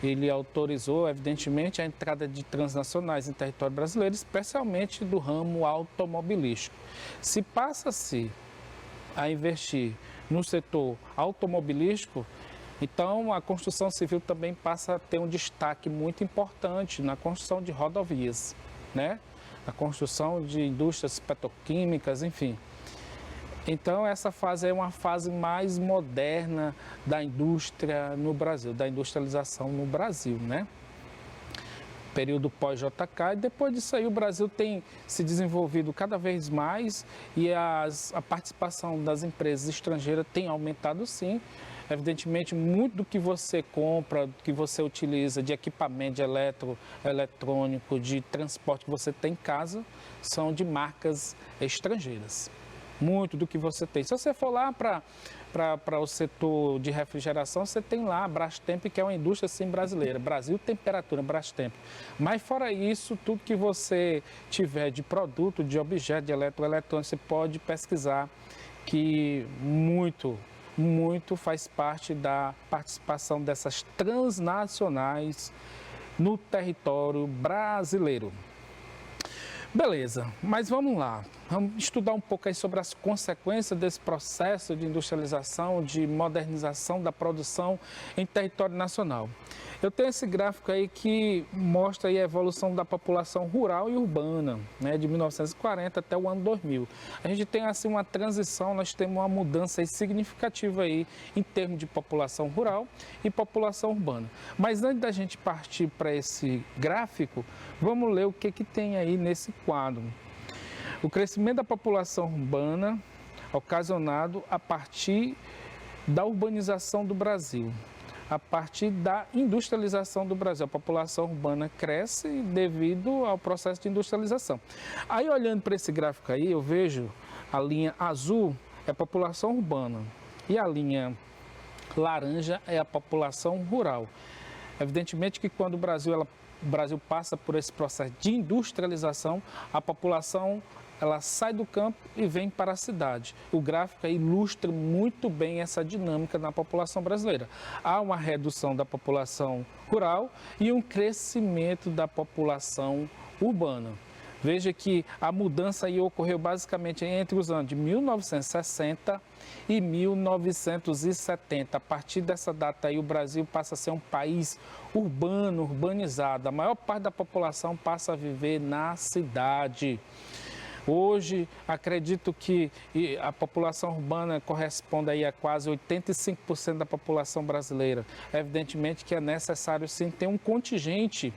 Ele autorizou, evidentemente, a entrada de transnacionais em território brasileiro, especialmente do ramo automobilístico. Se passa-se a investir no setor automobilístico, então a construção civil também passa a ter um destaque muito importante na construção de rodovias, né? Na construção de indústrias petroquímicas, enfim. Então essa fase é uma fase mais moderna da indústria no Brasil, da industrialização no Brasil, né? Período pós-JK, e depois disso aí o Brasil tem se desenvolvido cada vez mais e a participação das empresas estrangeiras tem aumentado sim. Evidentemente, muito do que você compra, do que você utiliza de equipamento de eletrônico, de transporte que você tem em casa, são de marcas estrangeiras. Muito do que você tem. Se você for lá para o setor de refrigeração, você tem lá a Brastemp, que é uma indústria sim brasileira. Brasil Temperatura, Brastemp. Mas fora isso, tudo que você tiver de produto, de objeto, de eletroeletrônico, você pode pesquisar que muito muito faz parte da participação dessas transnacionais no território brasileiro. Beleza, mas vamos lá, vamos estudar um pouco aí sobre as consequências desse processo de industrialização, de modernização da produção em território nacional. Eu tenho esse gráfico aí que mostra aí a evolução da população rural e urbana, né, de 1940 até o ano 2000. A gente tem assim uma transição, nós temos uma mudança aí significativa aí em termos de população rural e população urbana. Mas antes da gente partir para esse gráfico, vamos ler o que tem aí nesse quadro. O crescimento da população urbana ocasionado a partir da urbanização do Brasil. A partir da industrialização do Brasil. A população urbana cresce devido ao processo de industrialização. Aí, olhando para esse gráfico aí, eu vejo a linha azul é a população urbana e a linha laranja é a população rural. Evidentemente que quando o Brasil passa por esse processo de industrialização, a população ela sai do campo e vem para a cidade. O gráfico aí ilustra muito bem essa dinâmica na população brasileira. Há uma redução da população rural e um crescimento da população urbana. Veja que a mudança aí ocorreu basicamente entre os anos de 1960 e 1970. A partir dessa data aí o Brasil passa a ser um país urbano, urbanizado. A maior parte da população passa a viver na cidade. Hoje, acredito que a população urbana corresponde aí a quase 85% da população brasileira. Evidentemente que é necessário sim ter um contingente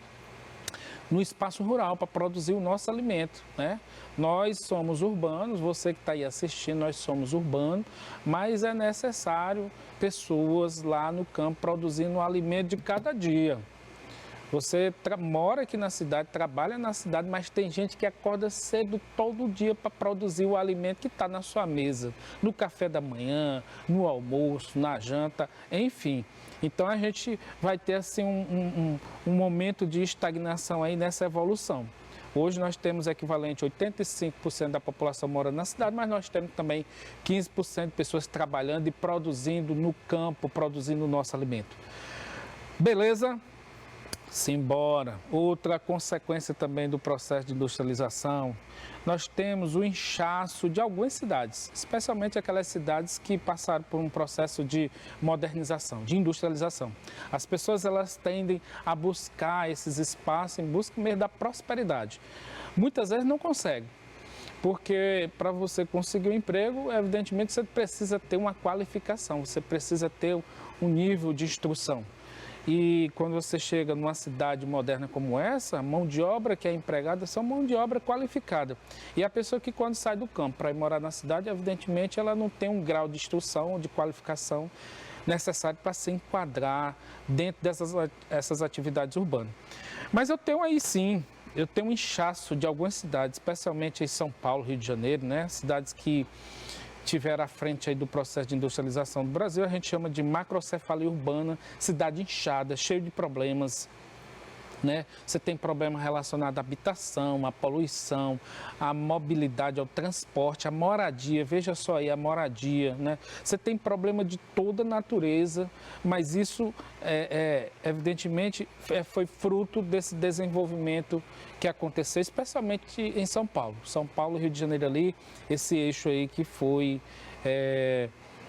no espaço rural para produzir o nosso alimento, né? Nós somos urbanos, você que está aí assistindo, nós somos urbanos, mas é necessário pessoas lá no campo produzindo o alimento de cada dia. Você mora aqui na cidade, trabalha na cidade, mas tem gente que acorda cedo todo dia para produzir o alimento que está na sua mesa, no café da manhã, no almoço, na janta, enfim. Então a gente vai ter assim um momento de estagnação aí nessa evolução. Hoje nós temos equivalente a 85% da população morando na cidade, mas nós temos também 15% de pessoas trabalhando e produzindo no campo, produzindo o nosso alimento. Beleza? Simbora. Outra consequência também do processo de industrialização, nós temos o inchaço de algumas cidades, especialmente aquelas cidades que passaram por um processo de modernização, de industrialização. As pessoas elas tendem a buscar esses espaços em busca mesmo da prosperidade. Muitas vezes não conseguem, porque para você conseguir um emprego, evidentemente você precisa ter uma qualificação, você precisa ter um nível de instrução. E quando você chega numa cidade moderna como essa, a mão de obra que é empregada são mão de obra qualificada. E a pessoa que quando sai do campo para ir morar na cidade, evidentemente ela não tem um grau de instrução, de qualificação necessário para se enquadrar dentro dessas atividades urbanas. Mas eu tenho aí sim, eu tenho um inchaço de algumas cidades, especialmente em São Paulo, Rio de Janeiro, né? Cidades que tiveram à frente aí do processo de industrialização do Brasil, a gente chama de macrocefalia urbana, cidade inchada, cheia de problemas, né? Você tem problema relacionado à habitação, à poluição, à mobilidade, ao transporte, à moradia, veja só aí a moradia, né? Você tem problema de toda natureza, mas isso evidentemente foi fruto desse desenvolvimento que aconteceu, especialmente em São Paulo. São Paulo e Rio de Janeiro ali, esse eixo aí que foi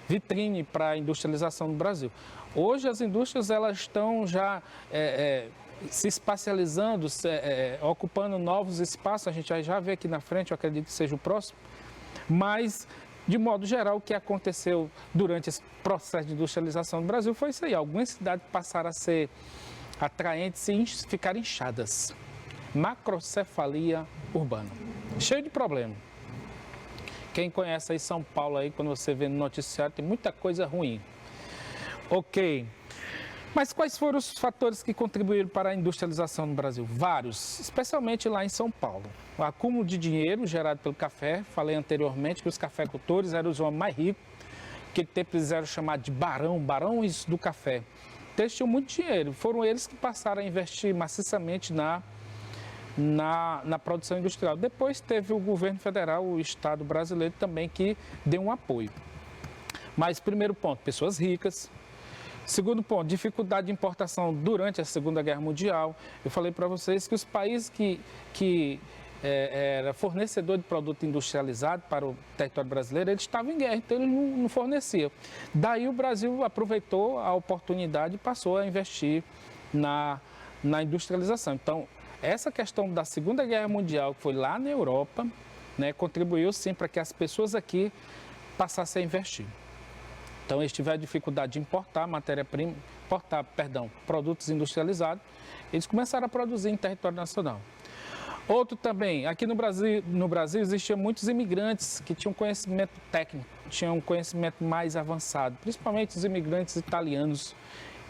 vitrine para a industrialização do Brasil. Hoje as indústrias elas estão já se espacializando, ocupando novos espaços, a gente já vê aqui na frente, eu acredito que seja o próximo, mas de modo geral o que aconteceu durante esse processo de industrialização do Brasil foi isso aí, algumas cidades passaram a ser atraentes e ficar inchadas. Macrocefalia urbana, cheio de problema. Quem conhece aí São Paulo, aí, quando você vê no noticiário, tem muita coisa ruim. Ok, mas quais foram os fatores que contribuíram para a industrialização no Brasil? Vários, especialmente lá em São Paulo. O acúmulo de dinheiro gerado pelo café, falei anteriormente que os cafeicultores eram os homens mais ricos, que tempo eles eram chamados de barões do café. Eles tinham muito dinheiro, foram eles que passaram a investir maciçamente na produção industrial. Depois teve o governo federal, o Estado brasileiro também, que deu um apoio. Mas, primeiro ponto, pessoas ricas. Segundo ponto, dificuldade de importação durante a Segunda Guerra Mundial. Eu falei para vocês que os países que era fornecedor de produto industrializado para o território brasileiro, eles estavam em guerra, então eles não forneciam. Daí o Brasil aproveitou a oportunidade e passou a investir na industrialização. Então, essa questão da Segunda Guerra Mundial, que foi lá na Europa, né, contribuiu sim para que as pessoas aqui passassem a investir. Então, eles tiveram dificuldade de importar produtos industrializados, eles começaram a produzir em território nacional. Outro também, aqui no Brasil existiam muitos imigrantes que tinham conhecimento técnico, tinham um conhecimento mais avançado, principalmente os imigrantes italianos,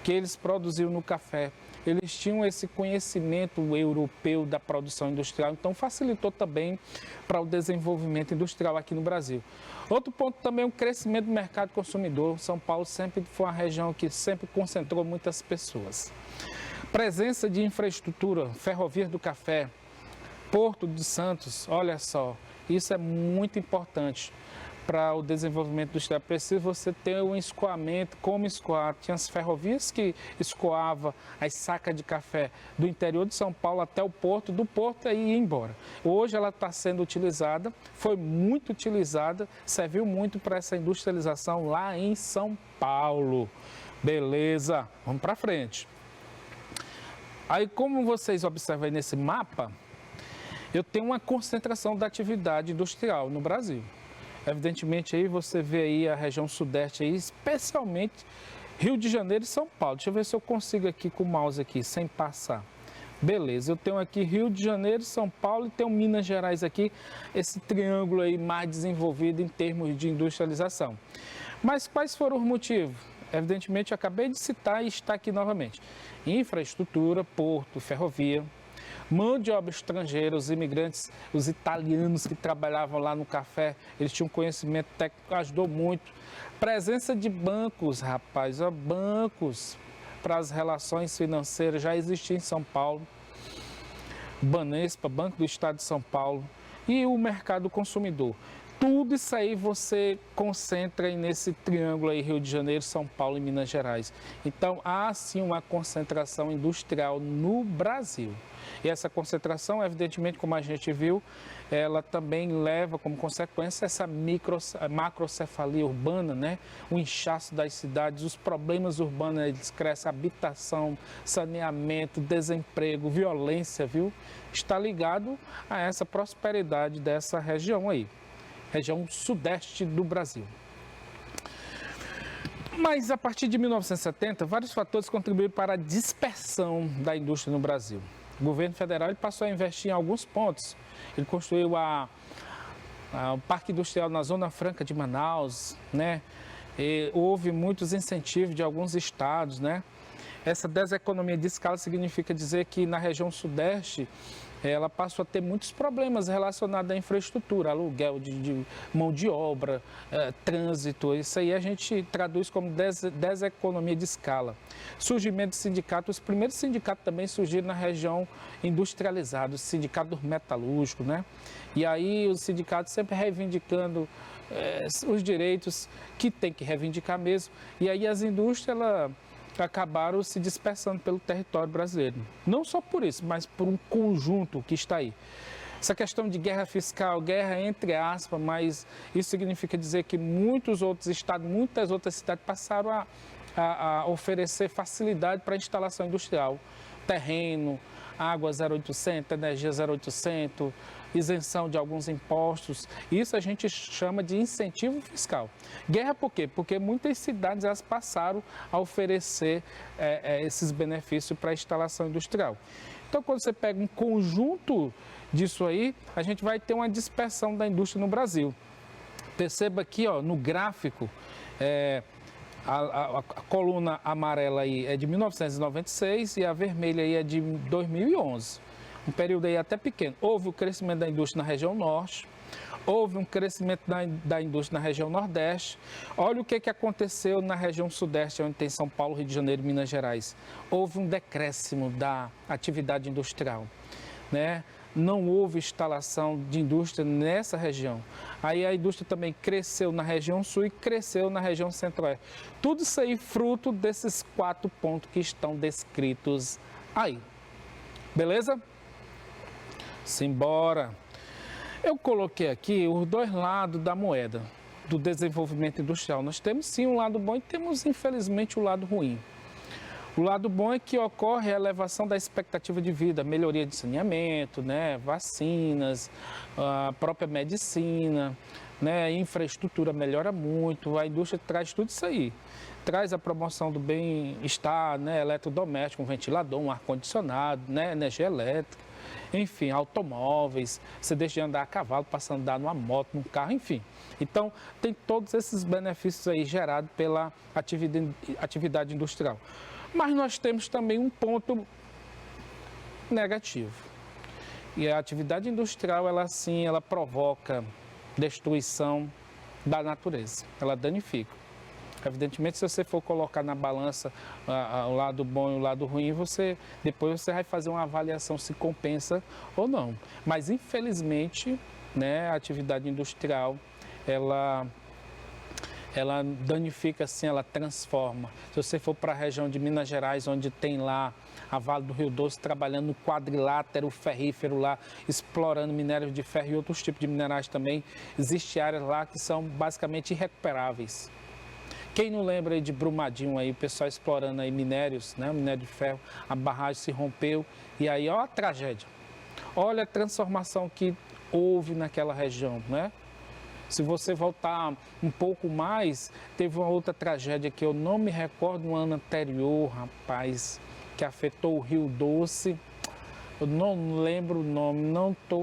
que eles produziam no café. Eles tinham esse conhecimento europeu da produção industrial, então facilitou também para o desenvolvimento industrial aqui no Brasil. Outro ponto também é o crescimento do mercado consumidor. São Paulo sempre foi uma região que sempre concentrou muitas pessoas. Presença de infraestrutura, ferrovias do café, Porto de Santos, olha só, isso é muito importante para o desenvolvimento industrial. Precisa você ter um escoamento, como escoar. Tinha as ferrovias que escoavam as sacas de café do interior de São Paulo até o porto, do porto e ia embora. Hoje ela está sendo utilizada, foi muito utilizada, serviu muito para essa industrialização lá em São Paulo. Beleza, vamos para frente. Aí, como vocês observam aí nesse mapa, eu tenho uma concentração da atividade industrial no Brasil. Evidentemente, aí você vê aí a região sudeste, aí, especialmente Rio de Janeiro e São Paulo. Deixa eu ver se eu consigo aqui com o mouse aqui, sem passar. Beleza, eu tenho aqui Rio de Janeiro, São Paulo e tenho Minas Gerais aqui, esse triângulo aí mais desenvolvido em termos de industrialização. Mas quais foram os motivos? Evidentemente, eu acabei de citar e está aqui novamente. Infraestrutura, porto, ferrovia. Mão de obra estrangeira, os imigrantes, os italianos que trabalhavam lá no café, eles tinham conhecimento técnico, ajudou muito. Presença de bancos, rapaz, bancos para as relações financeiras já existia em São Paulo. Banespa, Banco do Estado de São Paulo, e o mercado consumidor. Tudo isso aí você concentra aí nesse triângulo aí, Rio de Janeiro, São Paulo e Minas Gerais. Então, há sim uma concentração industrial no Brasil. E essa concentração, evidentemente, como a gente viu, ela também leva como consequência essa macrocefalia urbana, né? O inchaço das cidades, os problemas urbanos, eles crescem, habitação, saneamento, desemprego, violência, viu? Está ligado a essa prosperidade dessa região aí, região sudeste do Brasil. Mas a partir de 1970, vários fatores contribuíram para a dispersão da indústria no Brasil. O governo federal ele passou a investir em alguns pontos. Ele construiu o Parque Industrial na Zona Franca de Manaus, né? E houve muitos incentivos de alguns estados, né? Essa deseconomia de escala significa dizer que na região sudeste ela passou a ter muitos problemas relacionados à infraestrutura, aluguel de mão de obra, trânsito. Isso aí a gente traduz como deseconomia de escala. Surgimento de sindicatos, os primeiros sindicatos também surgiram na região industrializada, o sindicato metalúrgico, né? E aí os sindicatos sempre reivindicando os direitos que tem que reivindicar mesmo. E aí as indústrias, acabaram se dispersando pelo território brasileiro. Não só por isso, mas por um conjunto que está aí. Essa questão de guerra fiscal, guerra entre aspas, mas isso significa dizer que muitos outros estados, muitas outras cidades passaram a oferecer facilidade para a instalação industrial. Terreno, água 0800, energia 0800, isenção de alguns impostos. Isso a gente chama de incentivo fiscal. Guerra por quê? Porque muitas cidades elas passaram a oferecer esses benefícios para a instalação industrial. Então, quando você pega um conjunto disso aí, a gente vai ter uma dispersão da indústria no Brasil. Perceba aqui, ó, no gráfico, a coluna amarela aí é de 1996 e a vermelha aí é de 2011. Um período aí até pequeno. Houve o crescimento da indústria na região norte, houve um crescimento da indústria na região nordeste. Olha o que aconteceu na região sudeste, onde tem São Paulo, Rio de Janeiro e Minas Gerais. Houve um decréscimo da atividade industrial. né? Não houve instalação de indústria nessa região. Aí a indústria também cresceu na região sul e cresceu na região centro-oeste. Tudo isso aí fruto desses 4 pontos que estão descritos aí. Beleza? Simbora! Eu coloquei aqui os 2 lados da moeda do desenvolvimento industrial. Nós temos sim um lado bom e temos infelizmente o lado ruim. O lado bom é que ocorre a elevação da expectativa de vida, melhoria de saneamento, né, vacinas, a própria medicina, né, a infraestrutura melhora muito, a indústria traz tudo isso aí. Traz a promoção do bem-estar, né, eletrodoméstico, um ventilador, um ar-condicionado, né, energia elétrica, enfim, automóveis, você deixa de andar a cavalo, passa a andar numa moto, num carro, enfim. Então, tem todos esses benefícios aí gerados pela atividade industrial. Mas nós temos também um ponto negativo. E a atividade industrial, ela provoca destruição da natureza, ela danifica. Evidentemente, se você for colocar na balança o lado bom e o lado ruim, depois você vai fazer uma avaliação se compensa ou não. Mas, infelizmente, né, a atividade industrial, ela danifica assim, ela transforma. Se você for para a região de Minas Gerais, onde tem lá a Vale do Rio Doce, trabalhando no quadrilátero ferrífero lá, explorando minérios de ferro e outros tipos de minerais também, existem áreas lá que são basicamente irrecuperáveis. Quem não lembra aí de Brumadinho aí, o pessoal explorando aí minérios, né, minério de ferro, a barragem se rompeu e aí, ó a tragédia. Olha a transformação que houve naquela região, né? Se você voltar um pouco mais, teve uma outra tragédia que eu não me recordo no ano anterior, rapaz, que afetou o Rio Doce. Eu não lembro o nome,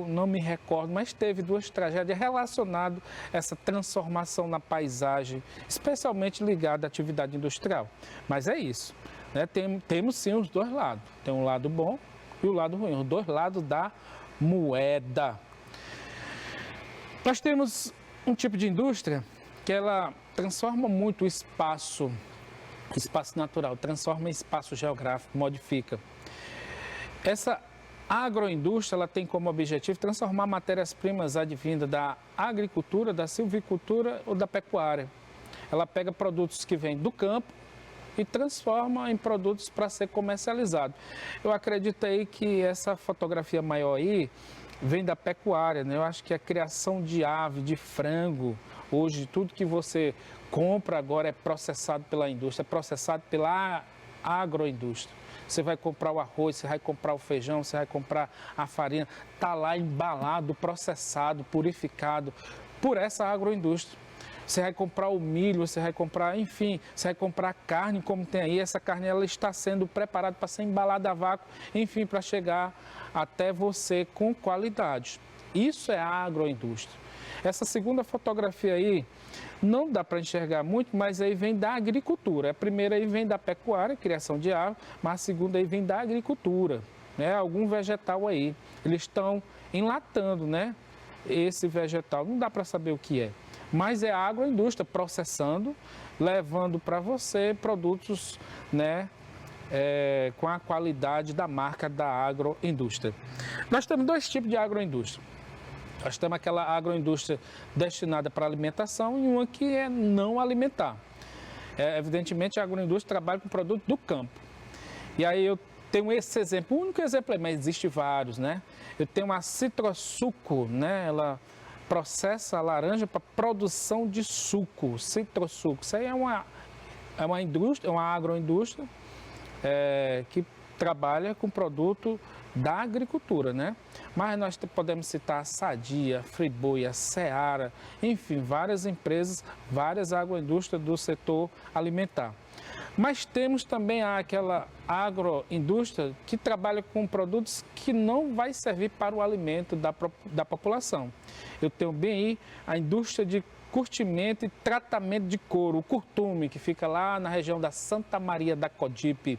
não me recordo, mas teve 2 tragédias relacionadas a essa transformação na paisagem, especialmente ligada à atividade industrial. Mas é isso, né? Temos sim os 2 lados, tem um lado bom e o lado ruim, os 2 lados da moeda. Nós temos um tipo de indústria que ela transforma muito o espaço natural, transforma em espaço geográfico, modifica. Essa agroindústria ela tem como objetivo transformar matérias-primas advindas da agricultura, da silvicultura ou da pecuária. Ela pega produtos que vêm do campo e transforma em produtos para ser comercializado. Eu acredito aí que essa fotografia maior aí vem da pecuária, né? Eu acho que a criação de ave, de frango, hoje tudo que você compra agora é processado pela indústria, é processado pela agroindústria. Você vai comprar o arroz, você vai comprar o feijão, você vai comprar a farinha, está lá embalado, processado, purificado por essa agroindústria. Você vai comprar o milho, você vai comprar, enfim, você vai comprar carne, como tem aí, essa carne ela está sendo preparada para ser embalada a vácuo, enfim, para chegar até você com qualidade. Isso é a agroindústria. Essa segunda fotografia aí, não dá para enxergar muito, mas aí vem da agricultura. A primeira aí vem da pecuária, criação de ave, mas a segunda aí vem da agricultura, né? Algum vegetal aí. Eles estão enlatando, né? Esse vegetal, não dá para saber o que é. Mas é a agroindústria processando, levando para você produtos, né, com a qualidade da marca da agroindústria. Nós temos 2 tipos de agroindústria. Nós temos aquela agroindústria destinada para alimentação e uma que é não alimentar. Evidentemente, a agroindústria trabalha com produto do campo. E aí eu tenho esse exemplo, o único exemplo, mas existem vários, né? Eu tenho a Citrosuco, né? Ela processa a laranja para produção de suco, citrosuco. Isso aí é uma indústria, uma agroindústria que trabalha com produto da agricultura, né? Mas nós podemos citar a Sadia, Friboi, a Seara, enfim, várias empresas, várias agroindústrias do setor alimentar. Mas temos também aquela agroindústria que trabalha com produtos que não vai servir para o alimento da população. Eu tenho bem aí a indústria de curtimento e tratamento de couro, o curtume, que fica lá na região da Santa Maria da Codipe.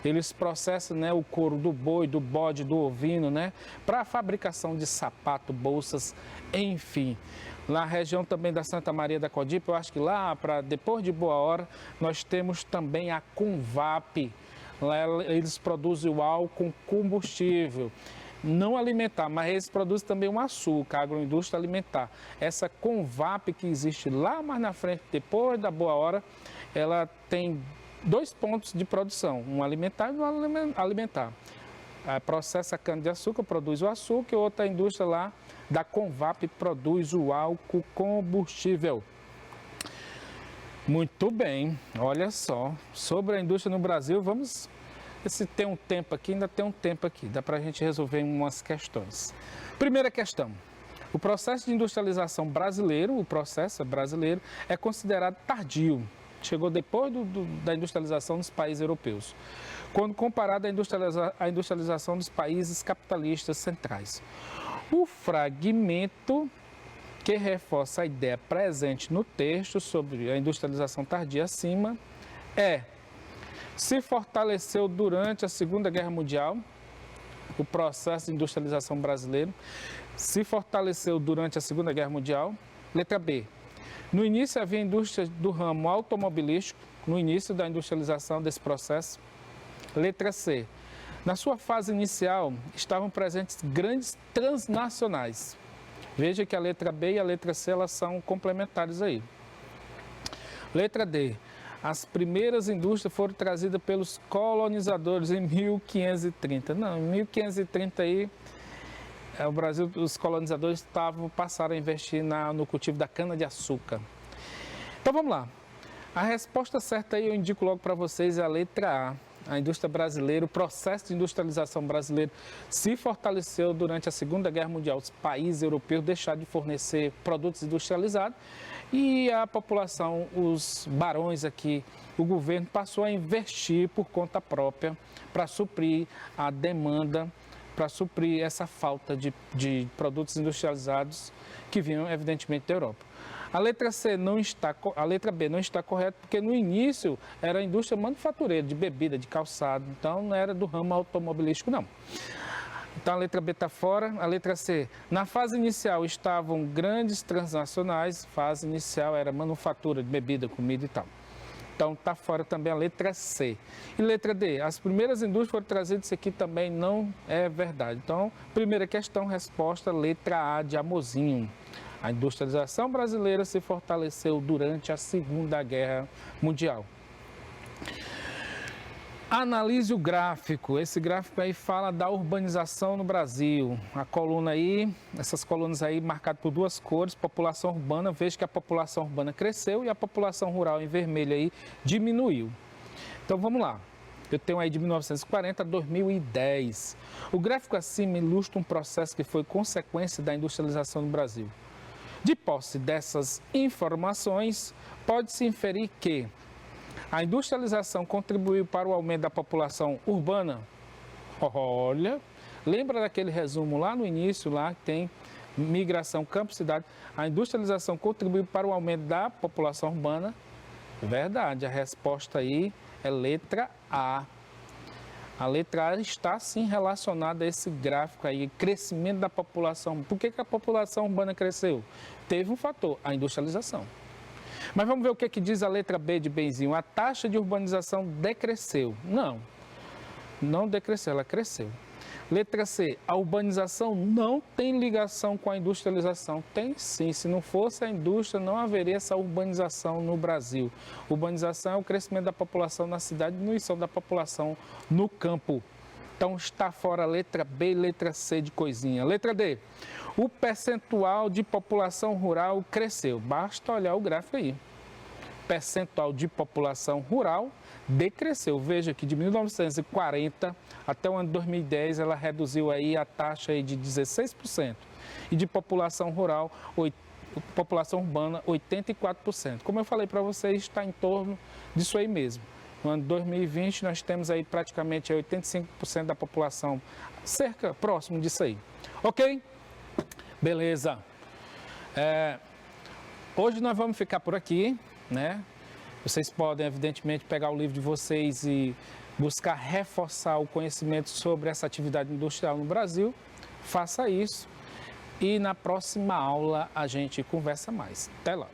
Eles processam, né, o couro do boi, do bode, do ovino, né, para a fabricação de sapato, bolsas, enfim. Na região também da Santa Maria da Codipe, eu acho que lá, depois de Boa Hora, nós temos também a Convap. Lá eles produzem o álcool combustível. não alimentar, mas eles produzem também um açúcar, a agroindústria alimentar. Essa Convap que existe lá mais na frente, depois da Boa Hora, ela tem 2 pontos de produção, um alimentar e um alimentar. Processa a cana-de-açúcar, produz o açúcar, e outra indústria lá da Convap produz o álcool combustível. Muito bem, olha só, sobre a indústria no Brasil, vamos, se tem um tempo aqui, ainda tem um tempo aqui, dá para a gente resolver umas questões. Primeira questão, o processo de industrialização brasileiro, é considerado tardio, chegou depois da industrialização dos países europeus, quando comparado à industrialização dos países capitalistas centrais. O fragmento que reforça a ideia presente no texto sobre a industrialização tardia acima se fortaleceu durante a Segunda Guerra Mundial, o processo de industrialização brasileiro se fortaleceu durante a Segunda Guerra Mundial. Letra B, no início havia indústria do ramo automobilístico, no início da industrialização desse processo. Letra C, na sua fase inicial estavam presentes grandes transnacionais. Veja que a letra B e a letra C elas são complementares aí. Letra D, as primeiras indústrias foram trazidas pelos colonizadores em 1530. Não, em 1530 aí, o Brasil, os colonizadores passaram a investir no cultivo da cana-de-açúcar. Então vamos lá. A resposta certa aí eu indico logo para vocês é a letra A. A indústria brasileira, o processo de industrialização brasileiro se fortaleceu durante a Segunda Guerra Mundial. Os países europeus deixaram de fornecer produtos industrializados e a população, os barões aqui, o governo passou a investir por conta própria para suprir a demanda, para suprir essa falta de produtos industrializados que vinham, evidentemente, da Europa. A letra B não está correta, porque no início era a indústria manufatureira, de bebida, de calçado, então não era do ramo automobilístico, não. Então a letra B está fora. A letra C, na fase inicial estavam grandes transnacionais, fase inicial era manufatura de bebida, comida e tal. Então está fora também a letra C. E letra D, as primeiras indústrias foram trazidas, isso aqui também não é verdade. Então, primeira questão, resposta, letra A de Amozinho. A industrialização brasileira se fortaleceu durante a Segunda Guerra Mundial. Analise o gráfico. Esse gráfico aí fala da urbanização no Brasil. A coluna aí, essas colunas aí marcadas por 2 cores, população urbana. Veja que a população urbana cresceu e a população rural em vermelho aí diminuiu. Então vamos lá. Eu tenho aí de 1940 a 2010. O gráfico acima ilustra um processo que foi consequência da industrialização no Brasil. De posse dessas informações, pode-se inferir que a industrialização contribuiu para o aumento da população urbana. Olha, lembra daquele resumo lá no início, lá que tem migração campo-cidade? A industrialização contribuiu para o aumento da população urbana? Verdade, a resposta aí é letra A. A letra A está sim relacionada a esse gráfico aí, crescimento da população. Por que a população urbana cresceu? Teve um fator, a industrialização. Mas vamos ver o que diz a letra B de Benzinho. A taxa de urbanização decresceu. Não decresceu, ela cresceu. Letra C, a urbanização não tem ligação com a industrialização. Tem sim, se não fosse a indústria, não haveria essa urbanização no Brasil. Urbanização é o crescimento da população na cidade e diminuição da população no campo. Então está fora a letra B e letra C de coisinha. Letra D, o percentual de população rural cresceu. Basta olhar o gráfico aí. Percentual de população rural decresceu. Veja que de 1940 até o ano de 2010 ela reduziu aí a taxa aí de 16% e de população rural, população urbana 84%. Como eu falei para vocês, está em torno disso aí mesmo. No ano de 2020 nós temos aí praticamente 85% da população próximo disso aí. Ok? Beleza. Hoje nós vamos ficar por aqui, né? Vocês podem, evidentemente, pegar o livro de vocês e buscar reforçar o conhecimento sobre essa atividade industrial no Brasil. Faça isso e na próxima aula a gente conversa mais. Até lá!